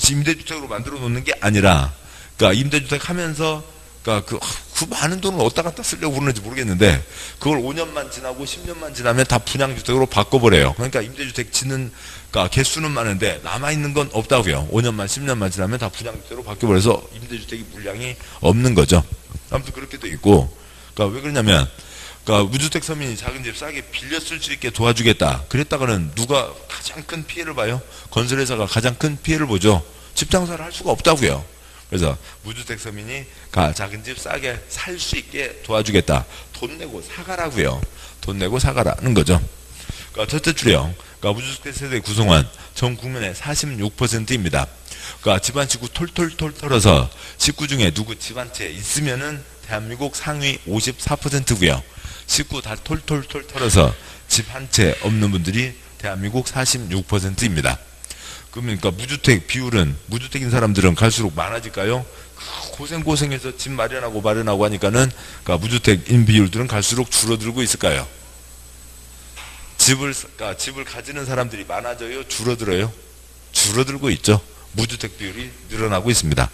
S1: 임대주택으로 만들어 놓는 게 아니라 그러니까 임대주택 하면서 그러니까 그 많은 돈을 어디다 갖다 쓰려고 그러는지 모르겠는데 그걸 5년만 지나고 10년만 지나면 다 분양주택으로 바꿔버려요. 그러니까 임대주택 짓는 그러니까 개수는 많은데 남아있는 건 없다고요. 5년만 10년만 지나면 다 분양주택으로 바뀌어버려서 임대주택이 물량이 없는 거죠. 아무튼 그렇게 돼 있고 그러니까 왜 그러냐면 그러니까 무주택 서민이 작은 집 싸게 빌려 쓸 수 있게 도와주겠다. 그랬다가는 누가 가장 큰 피해를 봐요? 건설회사가 가장 큰 피해를 보죠. 집 장사를 할 수가 없다고요. 그래서 무주택 서민이 작은 집 싸게 살 수 있게 도와주겠다. 돈 내고 사가라고요. 돈 내고 사가라는 거죠. 그러니까 첫째 줄이요. 그러니까 무주택 세대 구성원 전 국민의 46%입니다. 그러니까 집안 식구 톨톨톨 털어서 식구 중에 누구 집 한 채 있으면은 대한민국 상위 54%고요. 식구 다 톨톨톨 털어서 집 한 채 없는 분들이 대한민국 46%입니다. 그러니까 무주택 비율은 무주택인 사람들은 갈수록 많아질까요? 고생해서 집 마련하고 하니까는 그러니까 무주택인 비율들은 갈수록 줄어들고 있을까요? 집을 가지는 사람들이 많아져요? 줄어들어요? 줄어들고 있죠. 무주택 비율이 늘어나고 있습니다.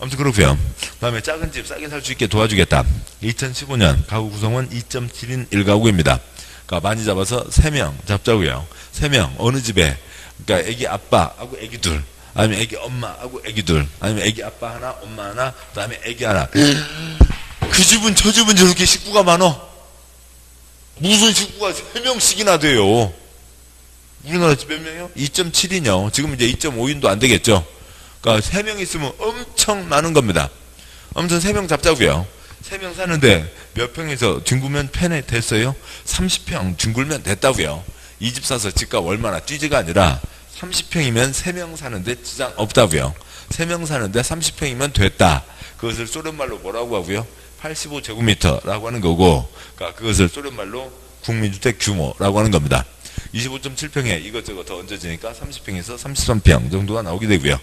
S1: 아무튼 그렇고요. 다음에 작은 집 싸게 살 수 있게 도와주겠다. 2015년 가구 구성원 2.7인 1가구입니다. 그러니까 많이 잡아서 3명 잡자고요. 3명 어느 집에 그러니까 애기 아빠하고 애기 둘 아니면 애기 엄마하고 애기 둘 아니면 애기 아빠 하나 엄마 하나 그다음에 애기 하나 그 집은 저 집은 저렇게 식구가 많어? 무슨 식구가 3명씩이나 돼요? 우리나라 집 몇 명이요? 2.7인요. 지금 이제 2.5인도 안 되겠죠. 그러니까 3명 있으면 엄청 많은 겁니다. 아무튼 3명 잡자고요. 3명 사는데 몇 평에서 뒹굴면 펜에 됐어요? 30평 뒹굴면 됐다고요. 이 집 사서 집값 얼마나 뛰지가 아니라 30평이면 3명 사는데 지장 없다고요. 3명 사는데 30평이면 됐다. 그것을 소련말로 뭐라고 하고요? 85제곱미터라고 하는 거고 그러니까 그것을 소련말로 국민주택 규모라고 하는 겁니다. 25.7평에 이것저것 더 얹어지니까 30평에서 33평 정도가 나오게 되고요.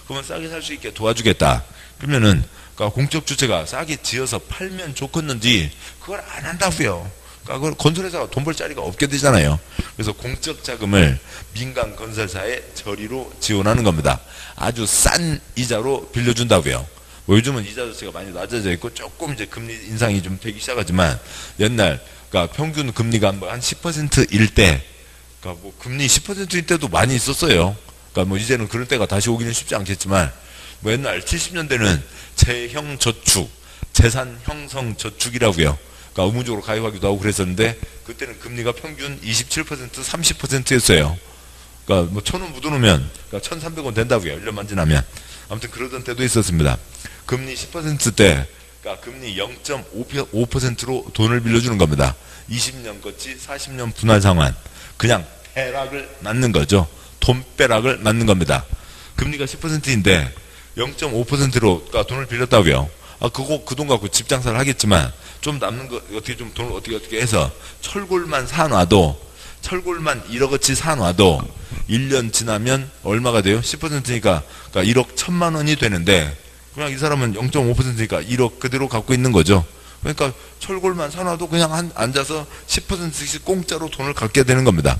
S1: 그러면 싸게 살 수 있게 도와주겠다. 그러면은 그러니까 공적 주체가 싸게 지어서 팔면 좋겠는지 그걸 안 한다고요. 그러니까 그걸 건설회사가 돈 벌 자리가 없게 되잖아요. 그래서 공적 자금을 민간 건설사에 저리로 지원하는 겁니다. 아주 싼 이자로 빌려준다고요. 뭐 요즘은 이자 자체가 많이 낮아져 있고 조금 이제 금리 인상이 좀 되기 시작하지만 옛날 그러니까 평균 금리가 한 10%일 때 그러니까 뭐 금리 10%일 때도 많이 있었어요. 그러니까 뭐 이제는 그런 때가 다시 오기는 쉽지 않겠지만 뭐 옛날 70년대는 재형 저축, 재산 형성 저축이라고요. 그러니까 의무적으로 가입하기도 하고 그랬었는데 그때는 금리가 평균 27%, 30%였어요. 그러니까 뭐 1,000원 묻어놓으면 그러니까 1,300원 된다고요. 1년만 지나면. 아무튼 그러던 때도 있었습니다. 금리 10%때 그러니까 금리 0.5%로 돈을 빌려주는 겁니다. 20년 거치 40년 분할 상환. 그냥 빼락을 맞는 거죠. 돈빼락을 맞는 겁니다. 금리가 10%인데 0.5%로 그러니까 돈을 빌렸다고요. 그 돈 갖고 집 장사를 하겠지만 좀 남는 거 어떻게 좀 돈을 어떻게 해서 철골만 사놔도 철골만 1억어치 사놔도 1년 지나면 얼마가 돼요? 10%니까 그러니까 1억 1,000만 원이 되는데 그냥 이 사람은 0.5%니까 1억 그대로 갖고 있는 거죠. 그러니까 철골만 사놔도 그냥 앉아서 10%씩 공짜로 돈을 갖게 되는 겁니다.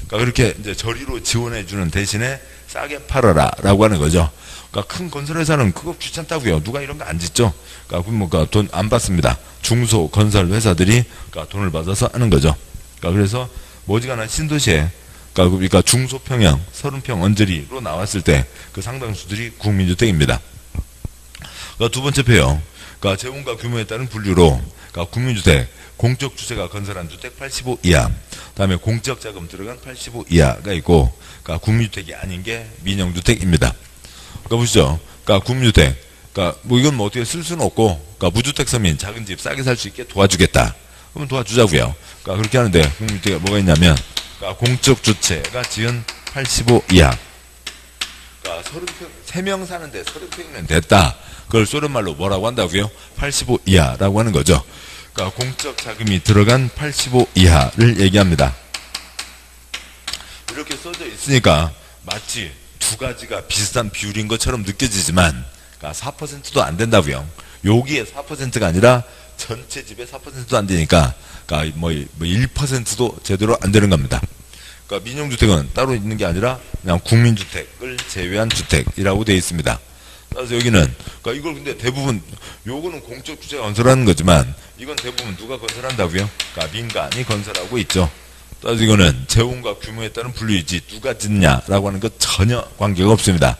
S1: 그러니까 그렇게 이제 저리로 지원해주는 대신에 싸게 팔아라 라고 하는 거죠. 그러니까 큰 건설회사는 그거 귀찮다고요. 누가 이런 거 안 짓죠. 그러니까 돈 안 받습니다. 중소 건설 회사들이 그러니까 돈을 받아서 하는 거죠. 그러니까 그래서 머지않아 신도시에 그러니까 중소평형 30평 언저리로 나왔을 때 그 상당수들이 국민주택입니다. 그러니까 두 번째 표요. 그러니까 재원과 규모에 따른 분류로 그러니까 국민주택, 공적 주체가 건설한 주택 85 이하, 다음에 공적 자금 들어간 85 이하가 있고, 그러니까 국민주택이 아닌 게 민영주택입니다. 그러니까 보시죠. 그러니까 국민주택, 그러니까 뭐 이건 뭐 어떻게 쓸 수는 없고, 그러니까 무주택 서민 작은 집 싸게 살 수 있게 도와주겠다. 그러면 도와주자고요. 그러니까 그렇게 하는데 국민주택이 뭐가 있냐면, 그러니까 공적 주체가 지은 85 이하. 그러니까 30평, 3명 사는데 30평이면 됐다. 그걸 소련말로 뭐라고 한다고요? 85 이하라고 하는 거죠. 그러니까 공적 자금이 들어간 85 이하를 얘기합니다. 이렇게 써져 있으니까 마치 두 가지가 비슷한 비율인 것처럼 느껴지지만 그러니까 4%도 안 된다고요. 여기에 4%가 아니라 전체 집에 4%도 안 되니까 그러니까 뭐 1%도 제대로 안 되는 겁니다. 그러니까 민영주택은 따로 있는 게 아니라 그냥 국민주택을 제외한 주택이라고 되어 있습니다. 그래서 여기는 그러니까 이걸 근데 대부분 요거는 공적 주체가 건설하는 거지만 이건 대부분 누가 건설한다고요? 그러니까 민간이 건설하고 있죠. 따라서 이거는 재원과 규모에 따른 분류이지 누가 짓냐라고 하는 것 전혀 관계가 없습니다.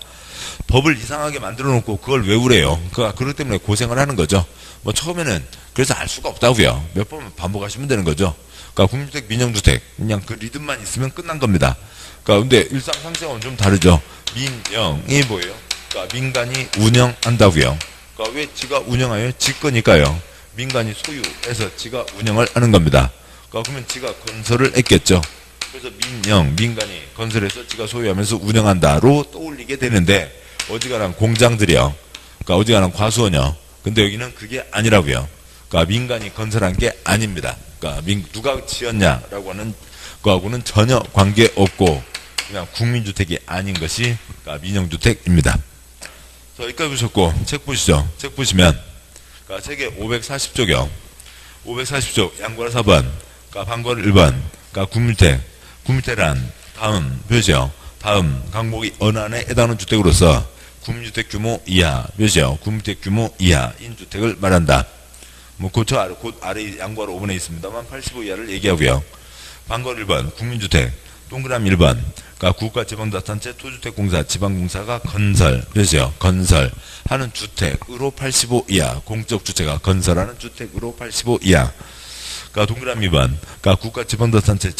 S1: 법을 이상하게 만들어 놓고 그걸 외우래요. 그것 때문에 고생을 하는 거죠. 뭐 처음에는 그래서 알 수가 없다고요. 몇 번 반복하시면 되는 거죠. 그러니까 국민주택, 민영주택 그냥 그 리듬만 있으면 끝난 겁니다. 그러니까 근데 일상상생활은 좀 다르죠. 민영이 뭐예요? 그러니까 민간이 운영한다고요. 그러니까 왜 지가 운영하요? 지 거니까요. 민간이 소유해서 지가 운영을 하는 겁니다. 그러니까 그러면 지가 건설을 했겠죠. 그래서 민간이 건설해서 지가 소유하면서 운영한다로 떠올리게 되는데 어지간한 공장들이요. 그러니까 어지간한 과수원이요. 근데 여기는 그게 아니라고요. 그러니까 민간이 건설한 게 아닙니다. 그러니까 누가 지었냐라고 하는 거하고는 전혀 관계없고 그냥 국민주택이 아닌 것이 그러니까 민영주택입니다. 자, 여기까지 보셨고 책 보시죠. 책 보시면 그러니까 책의 540쪽이요. 540쪽 양괄 4번 그러니까 방괄 1번 그러니까 국민주택란 다음 표시요. 다음 강목이 어느 안에 해당하는 주택으로서 국민주택 규모 이하 표시요. 국민주택 규모 이하인 주택을 말한다. 뭐 곧 아래 양괄 5번에 있습니다만 85 이하를 얘기하고요. 방괄 1번 국민주택 동그라미 1번 그러니까 국가지방자치단체 토주택공사 지방공사가 건설 표시요. 건설하는 주택으로 85 이하 공적주체가 건설하는 주택으로 85 이하 그러니까 동그라미 2번 그러니까 국가지방자치단체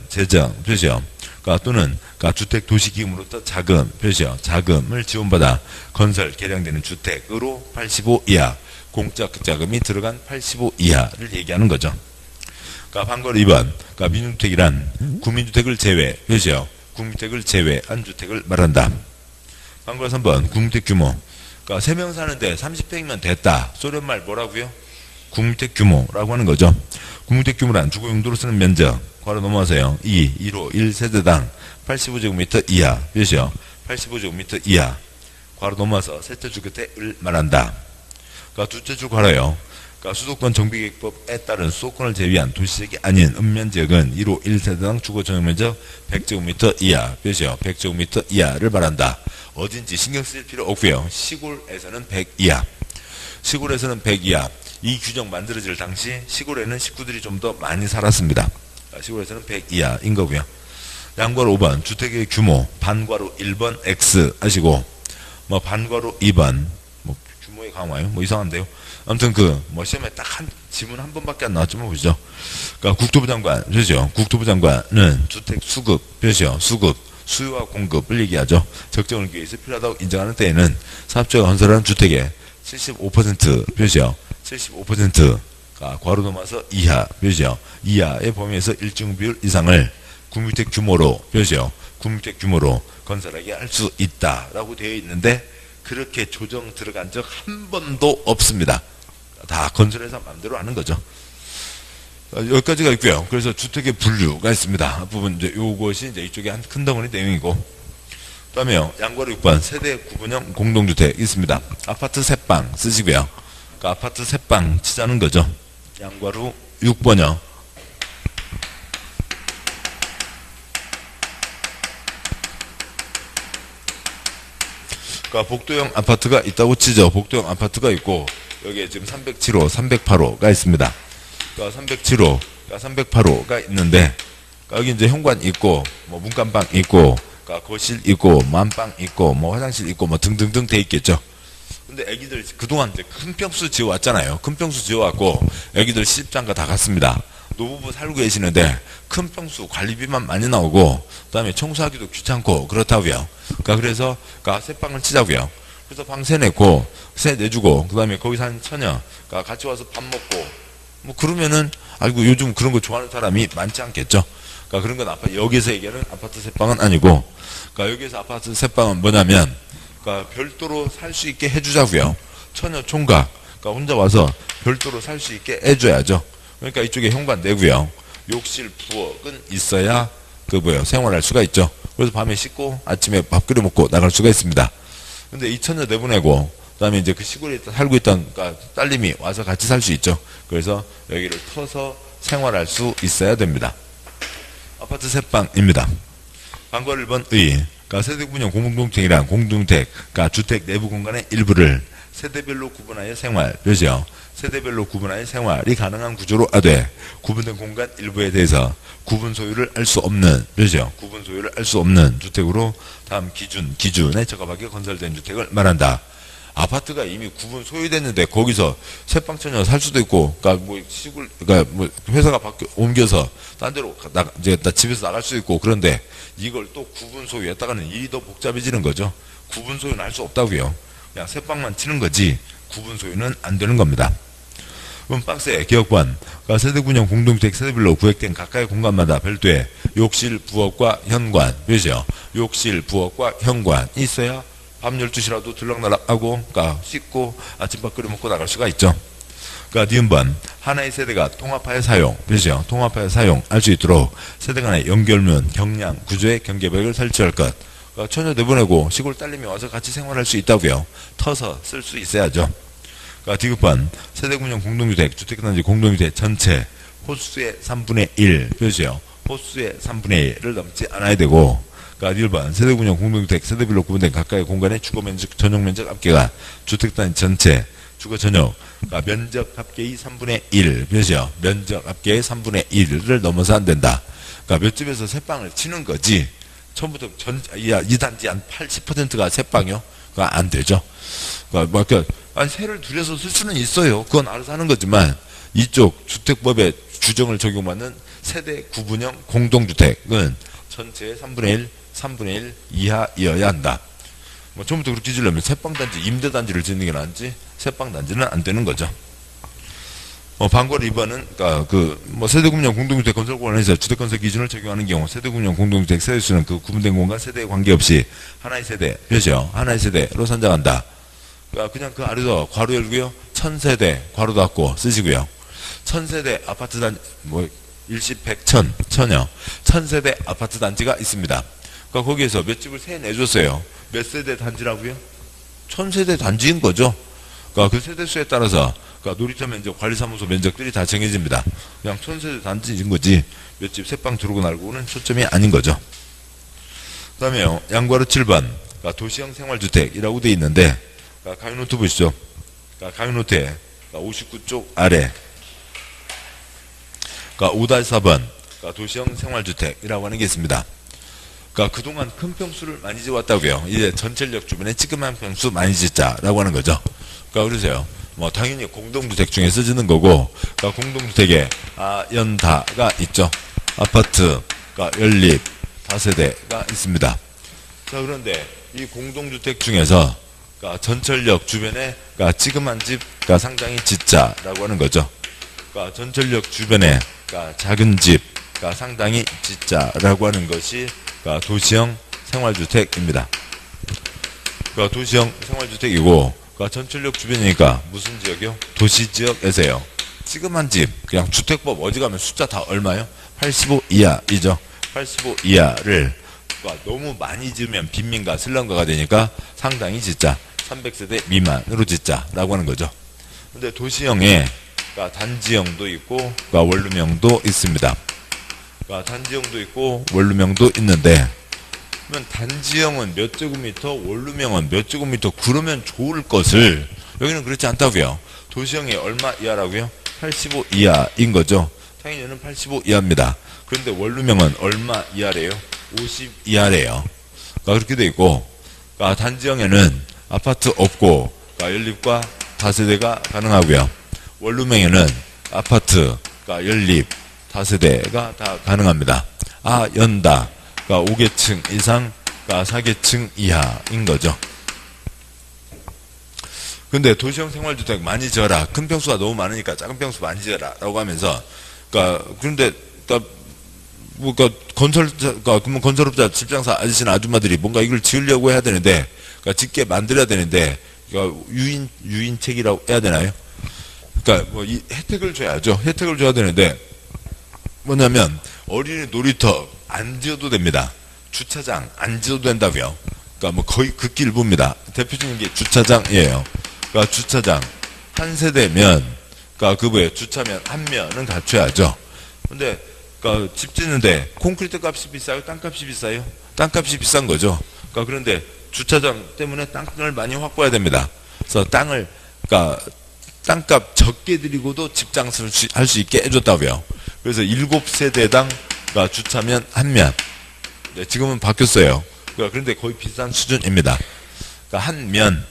S1: 재정 표시요. 그러니까 또는 그러니까 주택도시기금으로부터 자금 표시요. 자금을 지원받아 건설 개량되는 주택으로 85 이하 공적 자금이 들어간 85 이하를 얘기하는 거죠. 그러니까 방괄 2번 그러니까 민주택이란 국민주택을 제외 표시요. 국민주택을 제외한 주택을 말한다. 방괄 3번 국민주택 규모 그러니까 3명 사는데 30평이면 됐다. 소련말 뭐라고요? 국민주택 규모라고 하는 거죠. 국민주택 규모란 주거 용도로 쓰는 면적 괄호 넘어가세요. 1호 1세대당 85제곱미터 이하 표시요. 85제곱미터 이하 괄호 넘어서 셋째 줄 끝에을 말한다. 그러니까 둘째 줄 괄호요. 그러니까 수도권 정비계획법에 따른 수도권을 제외한 도시지역이 아닌 읍면지역은 1호 1세대당 주거 전용면적 100제곱미터 이하 표시요. 100제곱미터 이하를 말한다. 어딘지 신경 쓸 필요 없고요. 시골에서는 100 이하 시골에서는 100 이하 이 규정 만들어질 당시 시골에는 식구들이 좀 더 많이 살았습니다. 시골에서는 100 이하인 거고요. 양괄호 5번 주택의 규모 반괄호 1번 X 하시고 뭐 반괄호 2번 뭐 규모의 강화요. 뭐 이상한데요. 아무튼 뭐 시험에 딱 지문 한 번밖에 안 나왔지만 보시죠. 그러니까 국토부 장관 표시죠. 국토부 장관은 주택 수급 표시요. 수급 수요와 공급을 얘기하죠. 적정을 기회에서 필요하다고 인정하는 때에는 사업자가 건설하는 주택의 75% 표시요. 75% 괄호 넘어서 이하 표시요. 이하의 범위에서 일정 비율 이상을 국민주택 규모로 표시요. 국민주택 규모로 건설하게 할 수 있다라고 되어 있는데 그렇게 조정 들어간 적 한 번도 없습니다. 다 건설회사 마음대로 하는 거죠. 여기까지가 있고요. 그래서 주택의 분류가 있습니다. 앞부분 이제 요것이 이제 이쪽에 한 큰 덩어리 내용이고, 그다음에요. 양괄호 6번 세대 구분형 공동주택 있습니다. 아파트 셋방 쓰시고요. 그러니까 아파트 셋방 치자는 거죠. 양괄호 6번요. 그러니까 복도형 아파트가 있다고 치죠. 복도형 아파트가 있고 여기에 지금 307호, 308호가 있습니다. 그러니까 307호, 308호가 있는데 그러니까 여기 이제 현관 있고 뭐 문간방 있고 그러니까 거실 있고 뭐 안방 있고 뭐 화장실 있고 뭐 등등등 돼 있겠죠. 근데 애기들 그동안 이제 큰 평수 지어왔잖아요. 큰 평수 지어왔고 애기들 시집장가 다 갔습니다. 노부부 살고 계시는데 큰 평수 관리비만 많이 나오고 그다음에 청소하기도 귀찮고 그렇다고요. 그러니까 그래서 그러니까 새 방을 치자고요. 그래서 방 세 내고 세 내주고 그다음에 거기 사는 처녀 그러니까 같이 와서 밥 먹고 뭐 그러면은 아이고 요즘 그런 거 좋아하는 사람이 많지 않겠죠. 그러니까 그런 건 여기서 얘기하는 아파트 새 방은 아니고 그러니까 여기서 아파트 새 방은 뭐냐면 그러니까 별도로 살 수 있게 해주자고요. 처녀 총각 그러니까 혼자 와서 별도로 살 수 있게 해줘야죠. 그러니까 이쪽에 현관 내고요. 욕실, 부엌은 있어야 생활할 수가 있죠. 그래서 밤에 씻고 아침에 밥 끓여 먹고 나갈 수가 있습니다. 근데 이 처녀 내보내고 그다음에 이제 그 시골에 살고 있던 그러니까 딸님이 와서 같이 살 수 있죠. 그래서 여기를 터서 생활할 수 있어야 됩니다. 아파트 세방입니다. 방과 1번 의, 그러니까 세대구분형 공동주택이란 공동주택, 그러니까 주택 내부 공간의 일부를 세대별로 구분하여 생활, 그죠? 세대별로 구분하여 생활이 가능한 구조로 하되 구분된 공간 일부에 대해서 구분 소유를 알 수 없는, 그죠? 구분 소유를 알 수 없는 주택으로 다음 기준에 적합하게 건설된 주택을 말한다. 아파트가 이미 구분 소유됐는데 거기서 새빵처녀 살 수도 있고, 그러니까 뭐 시골, 그러니까 뭐 회사가 옮겨서 딴 데로 이제 집에서 나갈 수도 있고, 그런데 이걸 또 구분 소유했다가는 일이 더 복잡해지는 거죠. 구분 소유는 할 수 없다고요. 그냥 새빵만 치는 거지 구분 소유는 안 되는 겁니다. 그럼 박스에 기억관, 그러니까 세대구형 공동주택 세대별로 구획된 각각의 공간마다 별도의 욕실, 부엌과 현관, 그죠? 욕실, 부엌과 현관이 있어야 밤 12시라도 들락날락하고, 그러니까 씻고 아침밥 끓여 먹고 나갈 수가 있죠. 그러니까 니은번 하나의 세대가 통합하여 사용, 그죠? 통합하여 사용할 수 있도록 세대 간의 연결문, 경량, 구조의 경계벽을 설치할 것. 그러니까 처녀 내보내고 시골 딸님이 와서 같이 생활할 수 있다고요. 터서 쓸 수 있어야죠. 그러니까 디귿번 세대구형 공동주택, 주택단지 공동주택 전체 호수의 3분의 1, 그죠? 호수의 3분의 1을 넘지 않아야 되고, 그러니까 1번 세대구형 공동주택 세대별로 구분된 각각의 공간의 주거면적, 전용면적 합계가 주택단지 전체 주거 전용, 그러니까 면적 합계의 3분의 1, 그죠? 면적 합계의 3분의 1을 넘어서 안 된다. 그러니까 몇 집에서 새빵을 치는 거지. 처음부터 이 단지 한 80%가 새빵이요? 그거 안 되죠. 그러니까 새를 들여서 쓸 수는 있어요. 그건 알아서 하는 거지만 이쪽 주택법의 규정을 적용받는 세대 구분형 공동주택은 전체의 3분의 1 이하이어야 한다. 뭐 처음부터 그렇게 지으려면 새빵단지, 임대단지를 짓는 게 나은지 새빵단지는 안 되는 거죠. 방과 2번은 그러니까 세대구분형 공동주택 건설 관련해서 주택건설 기준을 적용하는 경우 세대구분형 공동주택 세대수는 그 구분된 공간 세대에 관계없이 하나의 세대, 그렇죠? 하나의 세대로 선정한다. 그러니까 그냥 그 아래서 괄호 열고요. 1000세대 괄호 닫고 쓰시고요. 1000세대 아파트 단지 일십 백천 천여 1000세대 아파트 단지가 있습니다. 그러니까 거기에서 몇 집을 세 내줬어요. 몇 세대 단지라고요? 1000세대 단지인 거죠. 그러니까 그 세대수에 따라서 그러니까 놀이터 면적, 관리사무소 면적들이 다 정해집니다. 그냥 1000세대 단지인 거지 몇 집 새빵 들어오고 날고는 초점이 아닌 거죠. 그 다음에요. 양괄호 7번 그러니까 도시형 생활주택이라고 되어 있는데 그러니까 가위노트 보시죠. 그러니까 가위노트에 59쪽 아래 그러니까 5-4번 그러니까 도시형 생활주택이라고 하는 게 있습니다. 그러니까 그동안 큰 평수를 많이 지어왔다고요. 이제 전철역 주변에 찌그만 평수 많이 짓자라고 하는 거죠. 그러니까 그러세요. 당연히 공동주택 중에서 짓는 거고, 그러니까 공동주택에 연다가 있죠. 아파트가 연립 다세대가 있습니다. 자, 그런데 이 공동주택 중에서 그러니까 전철역 주변에 그러니까 찌그만 집 상당히 짓자라고 하는 거죠. 그러니까 전철역 주변에 그러니까 작은 집 상당히 짓자라고 하는 것이 그러니까 도시형 생활주택입니다. 그러니까 도시형 생활주택이고, 그러니까 전철역 주변이니까 무슨 지역이요? 도시지역에서요. 찌그만 집, 그냥 주택법 어디 가면 숫자 다 얼마요? 85 이하이죠. 85 이하를 그러니까 너무 많이 지으면 빈민가, 슬럼가가 되니까 상당히 짓자. 300세대 미만으로 짓자라고 하는 거죠. 근데 도시형에 그러니까 단지형도 있고 그러니까 원룸형도 있습니다. 그러니까 단지형도 있고 원룸형도 있는데 그러면 단지형은 몇 제곱미터, 원룸형은 몇 제곱미터 그러면 좋을 것을 여기는 그렇지 않다고요. 도시형이 얼마 이하라고요? 85 이하인 거죠. 당연히는 85 이하입니다. 그런데 원룸형은 얼마 이하래요? 50 이하래요. 그러니까 그렇게 돼 있고, 그러니까 단지형에는 아파트 없고 그러니까 연립과 다세대가 가능하고요. 원룸형에는 아파트, 그러니까 연립, 다세대가 다 가능합니다. 연다. 그러니까 5계층 이상, 그러니까 4계층 이하인 거죠. 근데 도시형 생활주택 많이 지어라. 큰 평수가 너무 많으니까 작은 평수 많이 지어라. 라고 하면서, 그런데, 그러니까 그러면 건설업자, 집장사 아저씨나 아줌마들이 뭔가 이걸 지으려고 해야 되는데, 짓게 만들어야 되는데, 그러니까 유인책이라고 해야 되나요? 그러니까 뭐 이 혜택을 줘야죠. 혜택을 줘야 되는데 뭐냐면 어린이 놀이터 안 지어도 됩니다. 주차장 안 지어도 된다고요. 그러니까 뭐 거의 극히 일부입니다. 대표적인 게 주차장이에요. 그러니까 주차장 한 세대면 그러니까 그 뭐에 주차면 한 면은 갖춰야죠. 근데 그러니까 집 짓는데 콘크리트 값이 비싸요? 땅값이 비싸요? 땅값이 비싼 거죠. 그러니까 그런데 주차장 때문에 땅을 많이 확보해야 됩니다. 그래서 땅을 그러니까 땅값 적게 들이고도 집장을 할 수 있게 해줬다고요. 그래서 7세대당 그러니까 주차면 한 면. 네, 지금은 바뀌었어요. 그러니까 그런데 거의 비싼 수준입니다. 그러니까 한 면,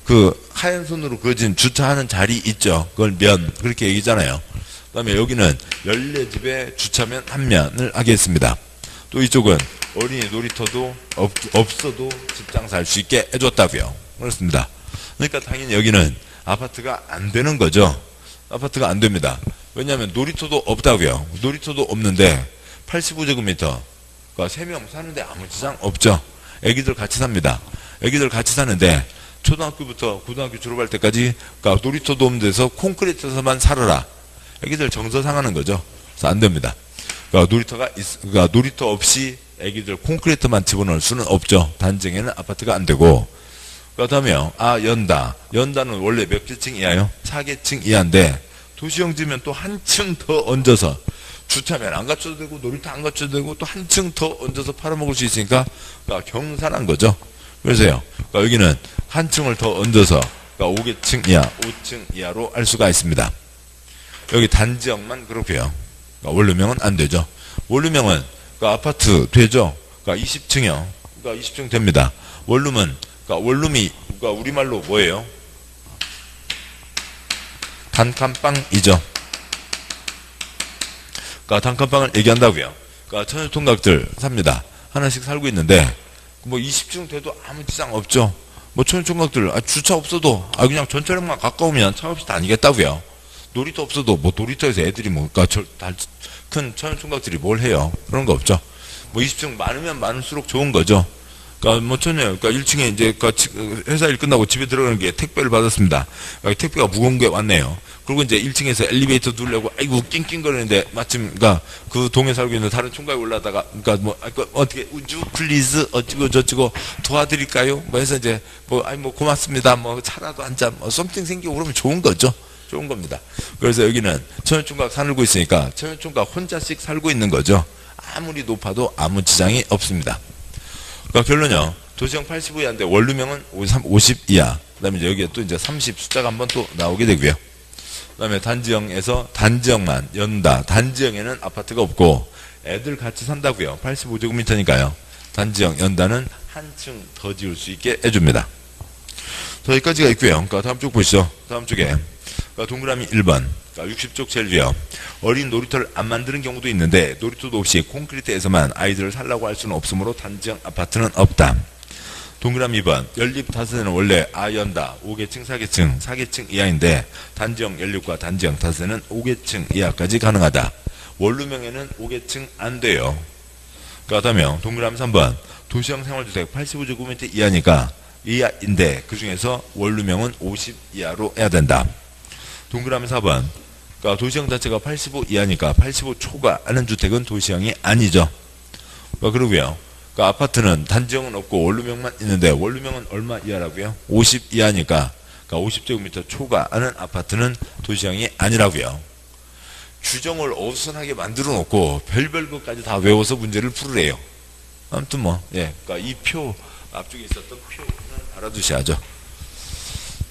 S1: 그 하얀 손으로 그어진 주차하는 자리 있죠. 그걸 면 그렇게 얘기잖아요. 그다음에 여기는 14집에 주차면 한 면을 하겠습니다. 또 이쪽은 어린이 놀이터도 없어도 집장사 할 수 있게 해줬다고요. 그렇습니다. 그러니까 당연히 여기는 아파트가 안 되는 거죠. 아파트가 안 됩니다. 왜냐하면 놀이터도 없다고요. 놀이터도 없는데 85제곱미터 그러니까 3명 사는데 아무 지장 없죠. 애기들 같이 삽니다. 애기들 같이 사는데 초등학교부터 고등학교 졸업할 때까지 그러니까 놀이터도 없는 데서 콘크리트에서만 살아라. 애기들 정서 상하는 거죠. 그래서 안 됩니다. 그러니까 그러니까 놀이터 없이 애기들 콘크리트만 집어넣을 수는 없죠. 단지에는 아파트가 안 되고. 그다음에요. 연다는 원래 몇 개층 이하요? 4개층 이하인데 도시형 지면 또 한층 더 얹어서 주차면 안 갖춰도 되고 놀이터 안 갖춰도 되고 또 한층 더 얹어서 팔아먹을 수 있으니까 그러니까 경산한 거죠. 그래서요. 그러니까 여기는 한층을 더 얹어서 그러니까 5개층 이하, 5층 이하로 할 수가 있습니다. 여기 단지역만 그렇고요. 그러니까 원룸형은 안 되죠. 원룸형은 그러니까 아파트 되죠. 그러니까 20층이요. 그러니까 20층 됩니다. 원룸은 그러니까 원룸이 그러니까 우리말로 뭐예요? 단칸방이죠. 그러니까 단칸방을 얘기한다고요. 그러니까 천연총각들 삽니다. 하나씩 살고 있는데 뭐 20층 돼도 아무 지장 없죠. 뭐 천연총각들 주차 없어도 그냥 전철역만 가까우면 차 없이 다니겠다고요. 놀이터 없어도 뭐 놀이터에서 애들이 뭐 그러니까 큰 천연총각들이 뭘 해요. 그런 거 없죠. 뭐 20층 많으면 많을수록 좋은 거죠. 그러니까 뭐 그러니까 1층에 이제 회사 일 끝나고 집에 들어가는 게 택배를 받았습니다. 택배가 무거운 게 왔네요. 그리고 이제 1층에서 엘리베이터 누르려고 아이고 낑낑거리는데 마침 그러니까 그 동에 살고 있는 다른 총각이 올라다가 그러니까 뭐 어떻게 우주 플리즈 어찌고 저찌고 도와드릴까요? 뭐 해서 이제 뭐 고맙습니다. 뭐 차라도 한 잔 뭐 썸띵 생기고 그러면 좋은 거죠. 좋은 겁니다. 그래서 여기는 천연총각 살고 있으니까 천연총각 혼자씩 살고 있는 거죠. 아무리 높아도 아무 지장이 없습니다. 그러니까 결론요. 도시형 85 이하인데 원룸형은 50 이하. 그 다음에 여기에 또 이제 30 숫자가 한번 또 나오게 되고요. 그 다음에 단지형에서 단지형만 연다. 단지형에는 아파트가 없고 애들 같이 산다고요. 85제곱미터니까요. 단지형 연다는 한층 더 지을 수 있게 해줍니다. 자, 여기까지가 있고요. 그러니까 다음 쪽 보시죠. 다음 쪽에 그러니까 동그라미 1번. 그러니까 60쪽 제일 위요. 어린 놀이터를 안 만드는 경우도 있는데 놀이터도 없이 콘크리트에서만 아이들을 살라고 할 수는 없으므로 단지형 아파트는 없다. 동그라미 2번. 연립 다세대는 원래 연다 5개층 4개층 4개층 이하인데 단지형 연립과 단지형 다세대는 5개층 이하까지 가능하다. 원룸형에는 5개층 안 돼요. 그다음에 동그라미 3번. 도시형 생활주택 85제곱미터 이하인데 그 중에서 원룸형은 50 이하로 해야 된다. 동그라미 4번. 그러니까 도시형 자체가 85 이하니까 85 초과하는 주택은 도시형이 아니죠. 그러고요. 그러니까 아파트는 단지형은 없고 원룸형만 있는데 원룸형은 얼마 이하라고요? 50 이하니까 그러니까 50제곱미터 초과하는 아파트는 도시형이 아니라고요. 규정을 어수선하게 만들어 놓고 별별 것까지 다 외워서 문제를 풀으래요. 아무튼 뭐 그러니까 이 표 앞쪽에 있었던 표는 알아두셔야죠.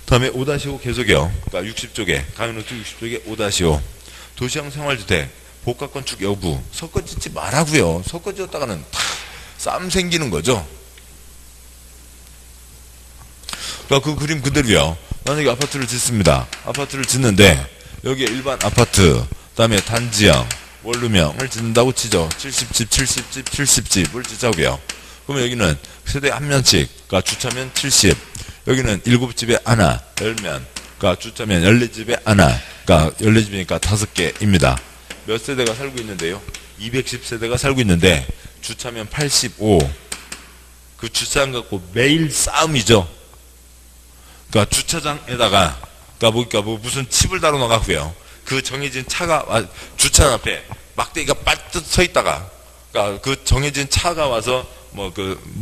S1: 다음에 5-5 계속이요. 그러니까 60쪽에 가요노트 60쪽에 5-5 도시형 생활주택 복합건축 여부 섞어 짓지 말라고요. 섞어 지었다가는 다 싸움 생기는 거죠. 그러니까 그 그림 그대로요. 만약에 아파트를 짓습니다. 아파트를 짓는데 여기에 일반 아파트 그다음에 단지형 원룸형을 짓는다고 치죠. 70집 70집 70집을 짓자고요. 그러면 여기는 세대 한 면씩 그러니까 주차면 70 여기는 7집에 하나, 10면, 그러니까 주차면 14집에 하나, 그러니까 14집이니까 5개입니다. 몇 세대가 살고 있는데요? 210세대가 살고 있는데, 주차면 85. 그 주차장 갖고 매일 싸움이죠. 그러니까 주차장에다가 그러니까 뭐 무슨 칩을 달아 놓았고요. 그 정해진 차가 주차장 앞에 막대기가 빠뜨 서 있다가 그러니까 그 정해진 차가 와서 뭐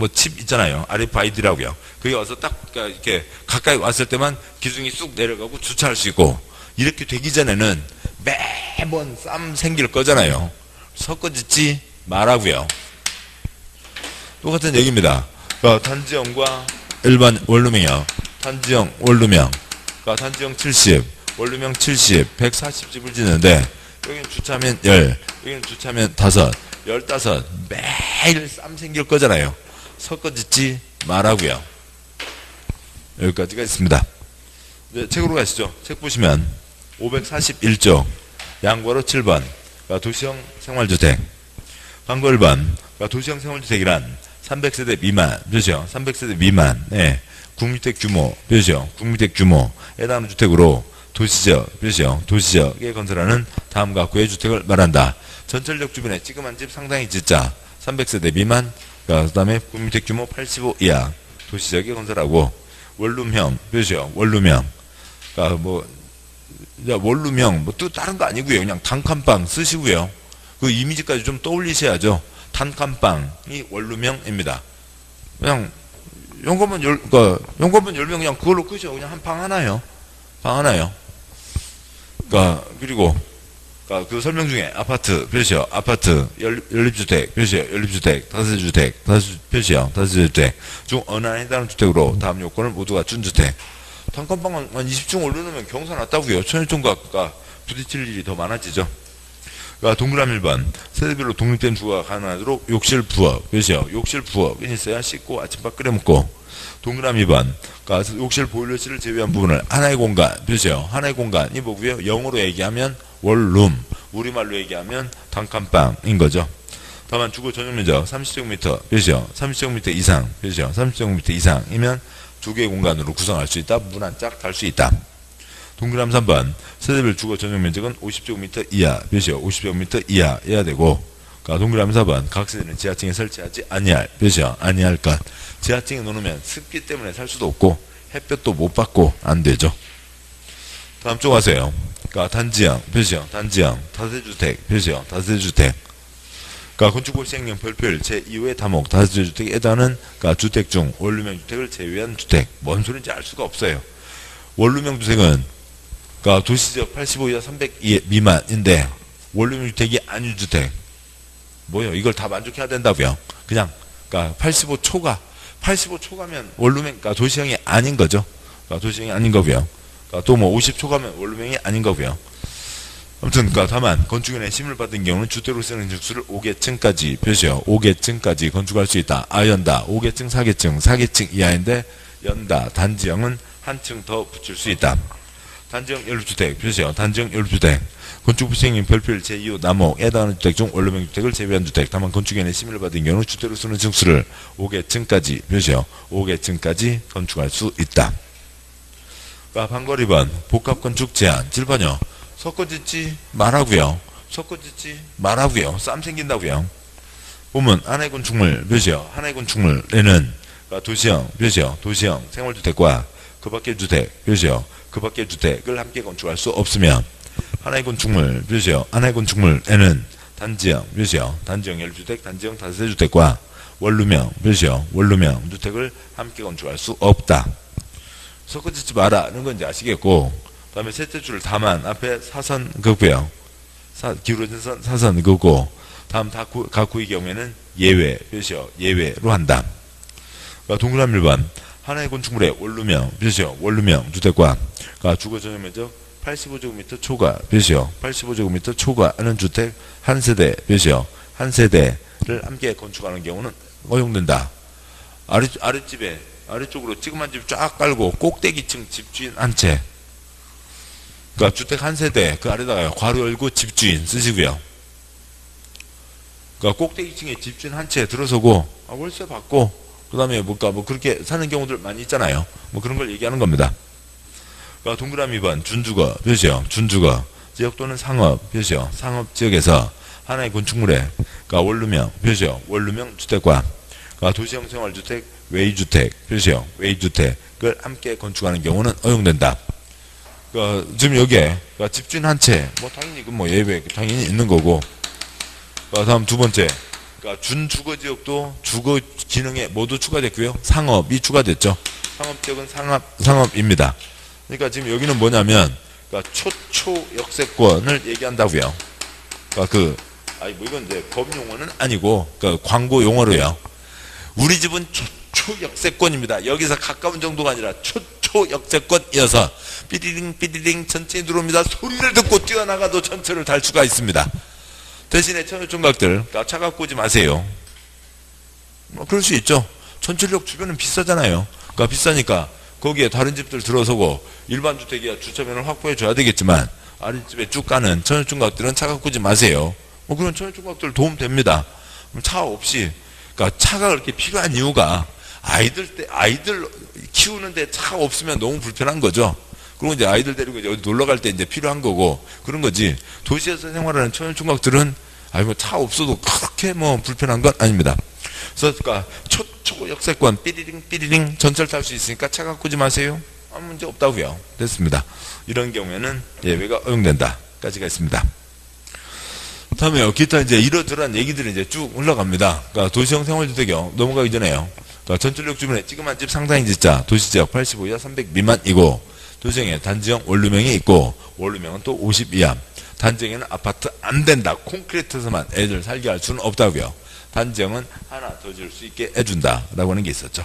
S1: 칩 있잖아요. RFID라고요. 그게 와서 딱 그러니까 이렇게 가까이 왔을 때만 기둥이 쑥 내려가고 주차할 수 있고 이렇게 되기 전에는 매번 쌈 생길 거잖아요. 섞어짓지 말라고요. 똑같은 얘기입니다. 그러니까 단지형과 일반 원룸이요. 단지형, 원룸형. 그러니까 단지형 70, 원룸형 70, 140집을 짓는데 여기는 주차하면 10, 여기는 주차하면 5, 15 매일 쌈 생길 거잖아요. 섞어짓지 말라고요. 여기까지가 있습니다. 네, 책으로 가시죠. 책 보시면 541조 양괄호 7번 그러니까 도시형 생활주택 광고 1번 그러니까 도시형 생활주택이란 300세대 미만 표시요. 300세대 미만 국민주택 규모 표시요. 국민주택 규모에 해당하는 주택으로 도시적 표시요. 도시적에 건설하는 다음과 같고의 주택을 말한다. 전철역 주변에 찌그만 집 상당히 짓자 300세대 미만 그 다음에 국민주택 규모 85 이하 도시적에 건설하고 원룸형 표시요. 원룸형 그러니까 원룸형 뭐 또 다른 거 아니고요. 그냥 단칸방 쓰시고요. 그 이미지까지 좀 떠올리셔야죠. 단칸방이 원룸형입니다. 그냥 연거분 10명 그냥 그걸로 끝이요. 그냥 한 방 하나요. 방 하나요. 그리고 그 설명 중에 아파트 표시요. 아파트 연립주택 표시요. 연립주택 다세주택 표시요. 다세주택 중 어느 하나에 해당하는 주택으로 다음 요건을 모두 갖춘 주택. 단칸방은 한 20층 올려놓으면 경사 났다고요. 천일종과 부딪힐 일이 더 많아지죠. 그러니까 동그라미 1번 세대별로 독립된 주거가 가능하도록 욕실 부엌 표시요. 욕실 부엌은 있어야 씻고 아침밥 끓여 먹고. 동그라미 2번 그러니까 욕실 보일러실을 제외한 부분을 하나의 공간 표시요. 하나의 공간이 뭐고요. 영어로 얘기하면 원룸, 우리말로 얘기하면 단칸방인 거죠. 다만 주거 전용 면적 30제곱미터 표시요. 30제곱미터 이상 표시요. 30제곱미터 이상이면 두 개의 공간으로 구성할 수 있다. 문 한 짝 달 수 있다. 동그라미 3번 세대별 주거 전용 면적은 50제곱미터 이하 표시요. 50제곱미터 이하여야 되고 그러니까 동그라미 4번 각 세대는 지하층에 설치하지 아니할 표시요. 아니할 것. 지하층에 놓으면 습기 때문에 살 수도 없고 햇볕도 못 받고 안 되죠. 다음 쪽 가세요. 그러니까 단지형 표시요. 단지형 다세주택 표시요. 다세주택 그러니까 건축법 시행령 별표일 제2회 다목 다세주택에 해당하는 그러니까 주택 중 원룸형 주택을 제외한 주택. 뭔 소리인지 알 수가 없어요. 원룸형 주택은 그러니까 도시지역 85 이하 300 미만인데 원룸형 주택이 아닌 주택. 뭐요? 이걸 다 만족해야 된다고요. 그냥 그러니까 85초가면 원룸형 그러니까 도시형이 아닌 거죠. 그러니까 도시형이 아닌 거고요. 그러니까 또 뭐 50초가면 원룸형이 아닌 거고요. 아무튼 그러니까 다만 건축연의 심을 받은 경우는 주택으로 쓰는 층수를 5계층까지 표시요. 5계층까지 건축할 수 있다. 연다. 5계층 4계층 4계층 이하인데 연다. 단지형은 한 층 더 붙일 수 있다. 단지형 연립주택 표시요. 단지형 연립주택 건축법 시행령 별표일 제2호 남목에 해당하는 주택 중 원룸형 주택을 제외한 주택. 다만 건축연의 심의를 받은 경우는 주택으로 쓰는 층수를 5계층까지 표시요. 5계층까지 건축할 수 있다. 그러니까 방거 2번 복합건축 제한 7번요. 섞어짓지 말라고요. 섞어짓지 말라고요. 쌈 생긴다고요. 보면 하나의 건축물 표시요. 하나의 건축물에는 그러니까 도시형 표시요. 도시형 생활주택과 그 밖의 주택 표시요. 그 밖의 주택을 함께 건축할 수 없으면 하나의 건축물 표시요. 하나의 건축물에는 단지형 표시요. 단지형 연립주택 단지형 다세주택과 원룸형 표시요. 원룸형 주택을 함께 건축할 수 없다. 섞어짓지 마라는 건 이제 아시겠고 그 다음에 셋째 줄을 다만 앞에 사선 그고요. 기울어진 선 사선 그고 다음 각구의 경우에는 예외 표시요. 예외로 한다. 그러니까 동그라미 1번 하나의 건축물의 원룸형 표시요. 원룸형 주택과 그러니까 주거 전용 면적 85제곱미터 초과 표시요. 85제곱미터 초과하는 주택 한 세대 표시요. 한 세대를 함께 건축하는 경우는 허용된다. 아랫집에 아래쪽으로 찌그만 집 쫙 깔고 꼭대기층 집주인 한 채. 그러니까 주택 한 세대 그 아래다가 괄호 열고 집주인 쓰시고요. 그러니까 꼭대기층에 집주인 한 채 들어서고 월세 받고 그 다음에 뭐 그렇게 사는 경우들 많이 있잖아요. 뭐 그런 걸 얘기하는 겁니다. 그러니까 동그라미 2번 준주거 표시요. 준주거 지역 또는 상업 표시요. 상업 지역에서 하나의 건축물에 그러니까 원룸형 표시요. 원룸형 주택과 그러니까 도시형 생활주택, 웨이주택, 표시형, 웨이주택을 함께 건축하는 경우는 허용된다. 그러니까 지금 여기에 그러니까 집주인 한 채, 뭐 당연히 뭐 예외 당연히 있는 거고. 그러니까 다음 두 번째, 그러니까 준주거지역도 주거 기능에 모두 추가됐고요. 상업이 추가됐죠. 상업지역은 상업입니다. 그러니까 지금 여기는 뭐냐면, 그러니까 초초 역세권을 얘기한다고요. 그러니까 뭐 이건 이제 법 용어는 아니고, 그러니까 광고 용어로요. 우리 집은 초초 역세권입니다. 여기서 가까운 정도가 아니라 초초 역세권이어서 삐리링 천천히 들어옵니다. 소리를 듣고 뛰어나가도 전철을 탈 수가 있습니다. 대신에 천연총각들, 그러니까 차 갖고 오지 마세요. 뭐 그럴 수 있죠. 전철역 주변은 비싸잖아요. 그러니까 비싸니까 거기에 다른 집들 들어서고 일반 주택이야 주차면을 확보해 줘야 되겠지만 아랫집에 쭉 가는 천연총각들은 차 갖고 오지 마세요. 뭐 그런 천연총각들 도움 됩니다. 차 없이, 그러니까 차가 그렇게 필요한 이유가 아이들 키우는데 차가 없으면 너무 불편한 거죠. 그리고 이제 아이들 데리고 이제 어디 놀러 갈 때 이제 필요한 거고 그런 거지. 도시에서 생활하는 천연총각들은 뭐 차 없어도 그렇게 뭐 불편한 건 아닙니다. 그래서 그러니까 초초 역세권 삐리링 전철 탈 수 있으니까 차 갖고 오지 마세요. 아무 문제 없다고요. 됐습니다. 이런 경우에는 예외가 허용된다까지가 있습니다. 다음에요. 기타 이제 이러저러한 얘기들이 이제 쭉 올라갑니다. 그러니까 도시형 생활주택이요. 넘어가기 전에요. 그러니까 전철역 주변에 찌그만 집 상당히 짓자. 도시지역 85 이하 300 미만이고 도시형에 단지형 원룸형이 있고 원룸형은 또 50 이하. 단지형에는 아파트 안 된다. 콘크리트에서만 애들 살게 할 수는 없다고요. 단지형은 하나 더 지을 수 있게 해준다라고 하는 게 있었죠.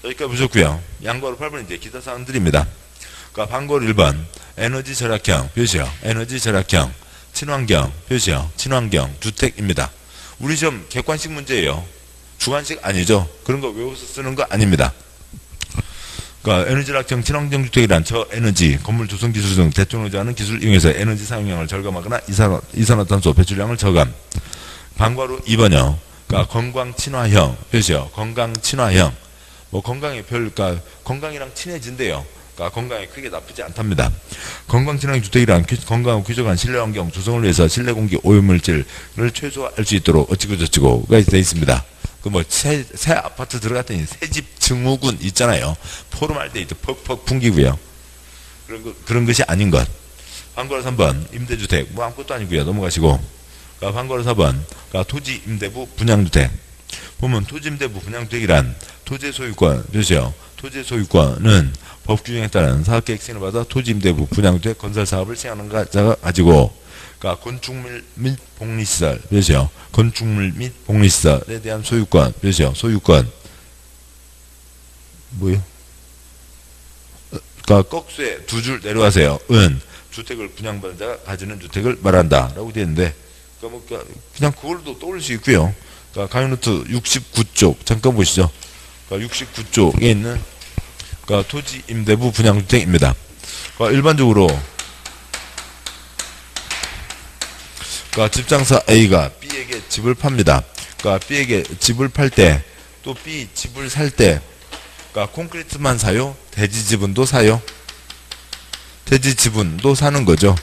S1: 여기까지 보셨고요. 양보로 8번 이제 기타 사항들입니다. 그러니까 방고로 1번 에너지 절약형 표시요. 에너지 절약형 친환경 표시요. 친환경 주택입니다. 우리 시험 객관식 문제예요. 주관식 아니죠. 그런 거 외워서 쓰는 거 아닙니다. 그러니까 에너지 절약형 친환경 주택이란 저에너지 건물 조성 기술 등 대통령자하는 기술을 이용해서 에너지 사용량을 절감하거나 이산화탄소 배출량을 저감. 방과로 2번이요. 그러니까 건강 친화형 표시요. 건강 친화형. 뭐 건강에 그러니까 건강이랑 친해진대요. 그러니까 건강에 크게 나쁘지 않답니다. 건강 친환경 주택이란 건강하고 쾌적한 실내 환경 조성을 위해서 실내 공기 오염물질을 최소화할 수 있도록 어찌고저찌고가 되어 있습니다. 그 뭐 새 아파트 들어갔더니 새집 증후군 있잖아요. 포름알데히드 퍽퍽 풍기고요. 그런 것이 아닌 것. 방과로 3번 임대주택 뭐 아무것도 아니고요. 넘어가시고. 그러니까 방과로 4번 그러니까 토지 임대부 분양주택. 보면 토지 임대부 분양주택이란 토지 소유권 되죠. 토지 소유권은 법 규정에 따른 사업계획 승인을 받아 토지 임대부 분양주택 건설 사업을 시행하는 자가 가지고, 그러니까 건축물 및 복리시설 되죠. 건축물 및 복리시설에 대한 소유권 되죠. 소유권 뭐요? 그러니까 꺽쇠 두 줄 내려가세요. 은 주택을 분양받은 자가 가지는 주택을 말한다라고 되어 있는데, 그러니까 그냥 그걸도 떠올릴 수 있고요. 그러니까 강의노트 69쪽 잠깐 보시죠. 그러니까 69쪽에 있는 그러니까 토지 임대부 분양주택입니다. 그러니까 일반적으로 그러니까 집장사 A가 B에게 집을 팝니다. 그러니까 B에게 집을 팔 때 또 B 집을 살 때 그러니까 콘크리트만 사요? 대지 지분도 사요? 대지 지분도 사는 거죠.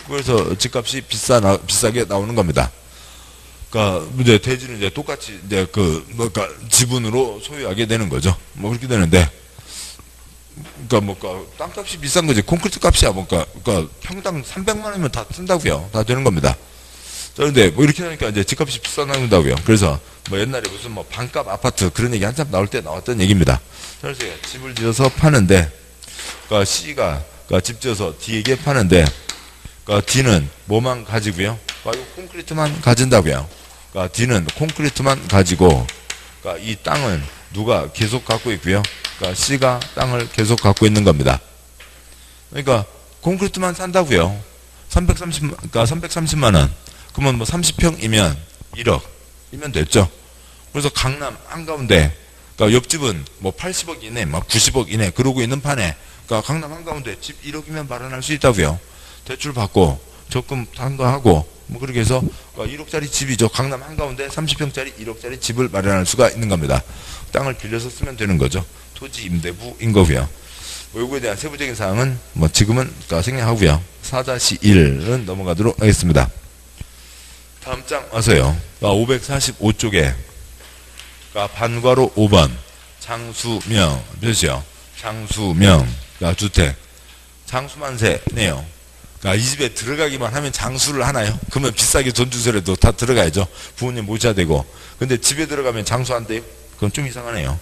S1: 그래서 집값이 비싸게 나오는 겁니다. 그러니까 이제 대지는 이제 똑같이 이제 그러니까 지분으로 소유하게 되는 거죠. 뭐 그렇게 되는데, 그러니까 땅값이 비싼 거지. 콘크리트 값이야 그러니까 평당 300만 원이면 다 쓴다고요. 다 되는 겁니다. 그런데 뭐 이렇게 하니까 이제 집값이 비싸나온다고요. 그래서 뭐 옛날에 무슨 뭐 반값 아파트 그런 얘기 한참 나올 때 나왔던 얘기입니다. 그래서 집을 지어서 파는데, 그러니까 C가 그러니까 집 지어서 D에게 파는데, 그러니까 D는 뭐만 가지고요? 그러니까 이 콘크리트만 가진다고요. 그러니까 D는 콘크리트만 가지고, 그러니까 이 땅은 누가 계속 갖고 있고요. 그러니까 C가 땅을 계속 갖고 있는 겁니다. 그러니까 콘크리트만 산다고요. 330만 원. 그러면 뭐 30평이면 1억이면 됐죠. 그래서 강남 한가운데, 그러니까 옆집은 뭐 80억 이내, 막 90억 이내 그러고 있는 판에, 그러니까 강남 한가운데 집 1억이면 마련할 수 있다고요. 대출 받고 적금 한거하고 뭐 그렇게 해서 1억짜리 집이죠. 강남 한가운데 30평짜리 1억짜리 집을 마련할 수가 있는 겁니다. 땅을 빌려서 쓰면 되는 거죠. 토지 임대부인 거고요. 뭐 요거에 대한 세부적인 사항은 뭐 지금은 생략하고요. 4-1은 넘어가도록 하겠습니다. 다음 장 와서요. 545쪽에 그러니까 반괄호 5번. 장수명. 표시요. 장수명. 그러니까 주택. 장수만세네요. 그러니까 이 집에 들어가기만 하면 장수를 하나요? 그러면 비싸게 돈 주세요라도 다 들어가야죠. 부모님 모셔야 되고. 근데 집에 들어가면 장수 안 돼요? 그건 좀 이상하네요.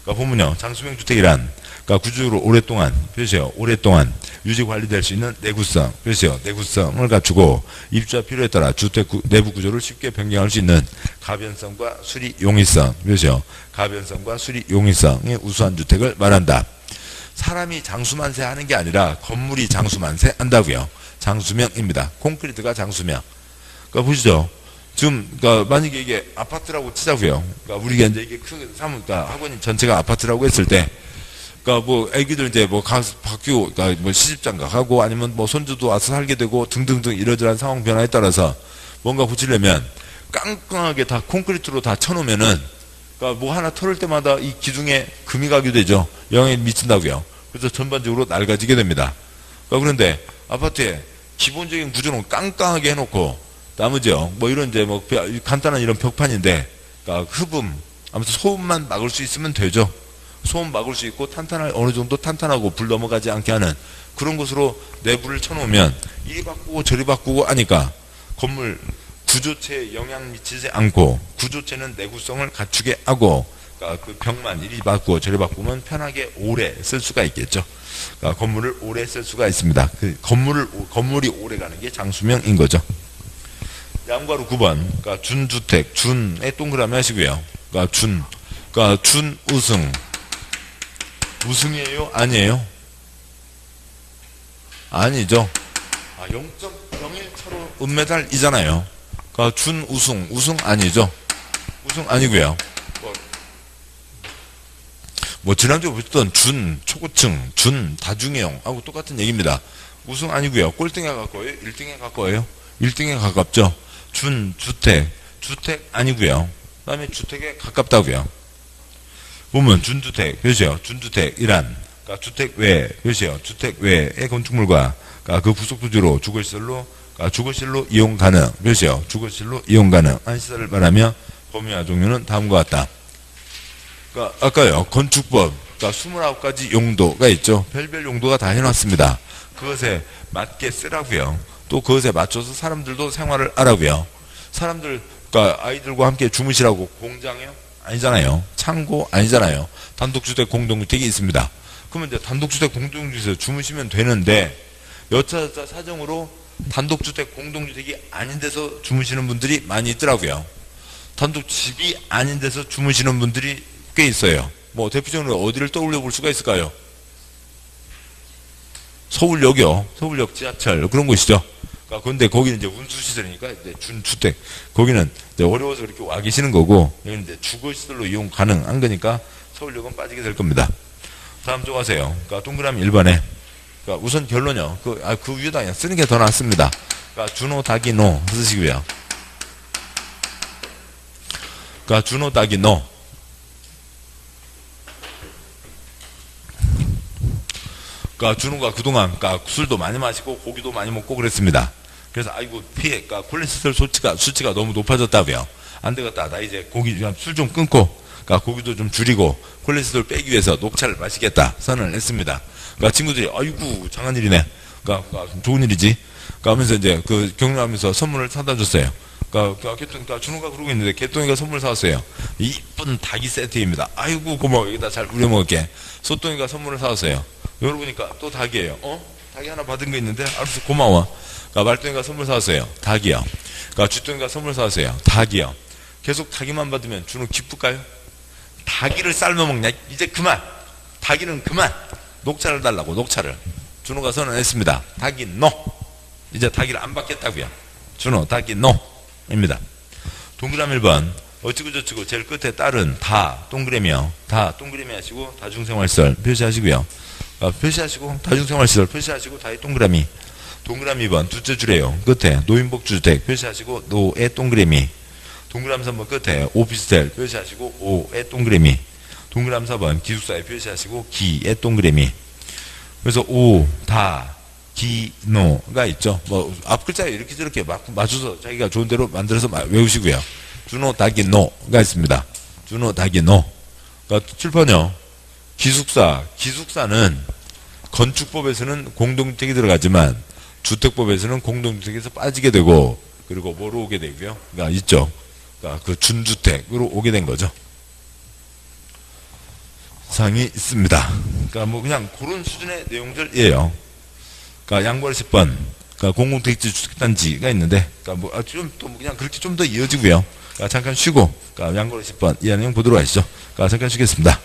S1: 그러니까 보면요. 장수명 주택이란 그러니까 구조적으로 오랫동안 표시요. 오랫동안 유지 관리될 수 있는 내구성 표시요. 내구성을 갖추고 입주자 필요에 따라 주택 내부 구조를 쉽게 변경할 수 있는 가변성과 수리 용이성 표시요. 가변성과 수리 용이성의 우수한 주택을 말한다. 사람이 장수만세 하는 게 아니라 건물이 장수만세 한다고요. 장수명입니다. 콘크리트가 장수명. 그러니까 보시죠. 지금 그러니까 만약에 이게 아파트라고 치자고요. 그러니까 우리가 이제 이게 큰 사무 그러니까 학원 전체가 아파트라고 했을 때, 그러니까 뭐 애기들 이제 뭐 가서 바뀌고, 그러니까 뭐 시집장가 가고 아니면 뭐 손주도 와서 살게 되고 등등등 이러저러한 상황 변화에 따라서 뭔가 고치려면 깡깡하게 다 콘크리트로 다 쳐놓으면은, 그러니까 뭐 하나 털을 때마다 이 기둥에 금이 가게 되죠. 영향이 미친다고요. 그래서 전반적으로 낡아지게 됩니다. 그러니까 그런데 아파트에 기본적인 구조는 깡깡하게 해놓고 나머지요, 뭐 이런 이제 뭐 간단한 이런 벽판인데, 그러니까 흡음, 아무튼 소음만 막을 수 있으면 되죠. 소음 막을 수 있고 어느 정도 탄탄하고 불 넘어가지 않게 하는 그런 곳으로 내부를 쳐놓으면 이리 바꾸고 저리 바꾸고 하니까 건물 구조체에 영향 미치지 않고 구조체는 내구성을 갖추게 하고, 그러니까 그 벽만 이리 바꾸고 저리 바꾸면 편하게 오래 쓸 수가 있겠죠. 그러니까 건물을 오래 쓸 수가 있습니다. 그 건물이 오래 가는 게 장수명인 거죠. 양괄호 9번. 그러니까 준주택, 준에 동그라미 하시고요. 그러니까 준 우승. 우승이에요? 아니에요? 아니죠. 0.01차로 은메달이잖아요. 그러니까 준 우승 아니죠. 우승 아니고요. 뭐 지난주에 보셨던 준 초고층, 준 다중이용하고 똑같은 얘기입니다. 우승 아니고요. 꼴등에 가까워요? 1등에 가까워요? 1등에 가깝죠. 준주택 아니고요. 그 다음에 주택에 가깝다고요. 보면 준주택, 표시요. 준주택이란 그러니까 주택 외, 표시요. 주택 외의 건축물과 그러니까 그 부속 부지로 주거시설로 이용 가능, 표시요. 주거시설로 이용 가능한 시설을 말하며 범위와 종류는 다음과 같다. 그러니까 아까요. 건축법, 그러니까 29가지 용도가 있죠. 별별 용도가 다 해놨습니다. 그것에 맞게 쓰라고요. 또 그것에 맞춰서 사람들도 생활을 하라고요. 사람들, 그러니까 아이들과 함께 주무시라고 공장이요? 아니잖아요. 창고 아니잖아요. 단독주택 공동주택이 있습니다. 그러면 이제 단독주택 공동주택에서 주무시면 되는데 여차저차 사정으로 단독주택 공동주택이 아닌 데서 주무시는 분들이 많이 있더라고요. 단독집이 아닌 데서 주무시는 분들이 꽤 있어요. 뭐 대표적으로 어디를 떠올려 볼 수가 있을까요? 서울역이요. 서울역 지하철 그런 곳이죠. 그러니까 근데 거기는 이제 운수시설이니까 이제 준주택. 거기는 이제 어려워서 그렇게 와 계시는 거고, 여기는 이제 주거시설로 이용 가능한 거니까 서울역은 빠지게 될 겁니다. 다음 쪽 하세요. 그러니까 동그라미 1번에. 그러니까 우선 결론요. 그 위에다 그냥 쓰는 게 더 낫습니다. 그러니까 준호 닭이 노 쓰시고요. 그러니까 준호 닭이 노. 그러니까 준호가 그동안 그러니까 술도 많이 마시고 고기도 많이 먹고 그랬습니다. 그래서 아이고 피해, 그러니까 콜레스테롤 수치가 너무 높아졌다고요. 안 되겠다. 나 이제 술 좀 끊고, 그러니까 고기도 좀 줄이고 콜레스테롤 빼기 위해서 녹차를 마시겠다 선언을 했습니다. 그러니까 친구들이 아이고 장한 일이네. 그러니까 좋은 일이지. 그러니까 하면서 이제 그 격려하면서 선물을 사다 줬어요. 그러니까 준호가 그러고 있는데 개똥이가 선물 사왔어요. 이쁜 닭이 세트입니다. 아이고 고마워. 여기다 잘 우려 먹을게. 소똥이가 선물을 사왔어요. 열어보니까 또 닭이에요. 닭이 하나 받은 거 있는데 알았어 고마워. 그러니까 말똥이가 선물 사왔어요. 닭이요. 그러니까 쥐똥이가 선물 사왔어요. 닭이요. 계속 닭이만 받으면 준호 기쁠까요? 닭이를 삶아 먹냐? 이제 그만. 닭이는 그만. 녹차를 달라고 녹차를. 준호가 선언했습니다. 닭이 노. 이제 닭이를 안 받겠다고요. 준호 닭이 노입니다. 동그라미 1번. 어찌고저찌고 제일 끝에 딸은 다 동그라미요. 다 동그라미 하시고 다중생활시설 표시하시고요. 표시하시고 다중생활시설 표시하시고 다의 동그라미. 동그라미 2번 둘째 줄에요. 끝에 노인복주택 표시하시고 노의 동그라미. 동그라미 3번 끝에 오피스텔 표시하시고 오의 동그라미. 동그라미 4번 기숙사에 표시하시고 기의 동그라미. 그래서 오, 다, 기, 노가 있죠. 뭐 앞 글자에 이렇게 저렇게 맞춰서 자기가 좋은 대로 만들어서 외우시고요. 준호, 닭이, 노가 있습니다. 주노 다기노. 그러니까 출판요. 기숙사는 건축법에서는 공동주택이 들어가지만 주택법에서는 공동주택에서 빠지게 되고 그리고 뭐로 오게 되고요. 그러니까 있죠. 그러니까 그 준주택으로 오게 된 거죠. 사항이 있습니다. 그러니까 뭐 그냥 그런 수준의 내용들이에요. 그러니까 양보할 10번. 그러니까 공공택지 주택단지가 있는데, 그러니까 뭐 또 그냥 그렇게 좀 더 이어지고요. 그러니까 잠깐 쉬고, 그러니까 양보할 10번 이하 내용 보도록 하시죠. 그러니까 잠깐 쉬겠습니다.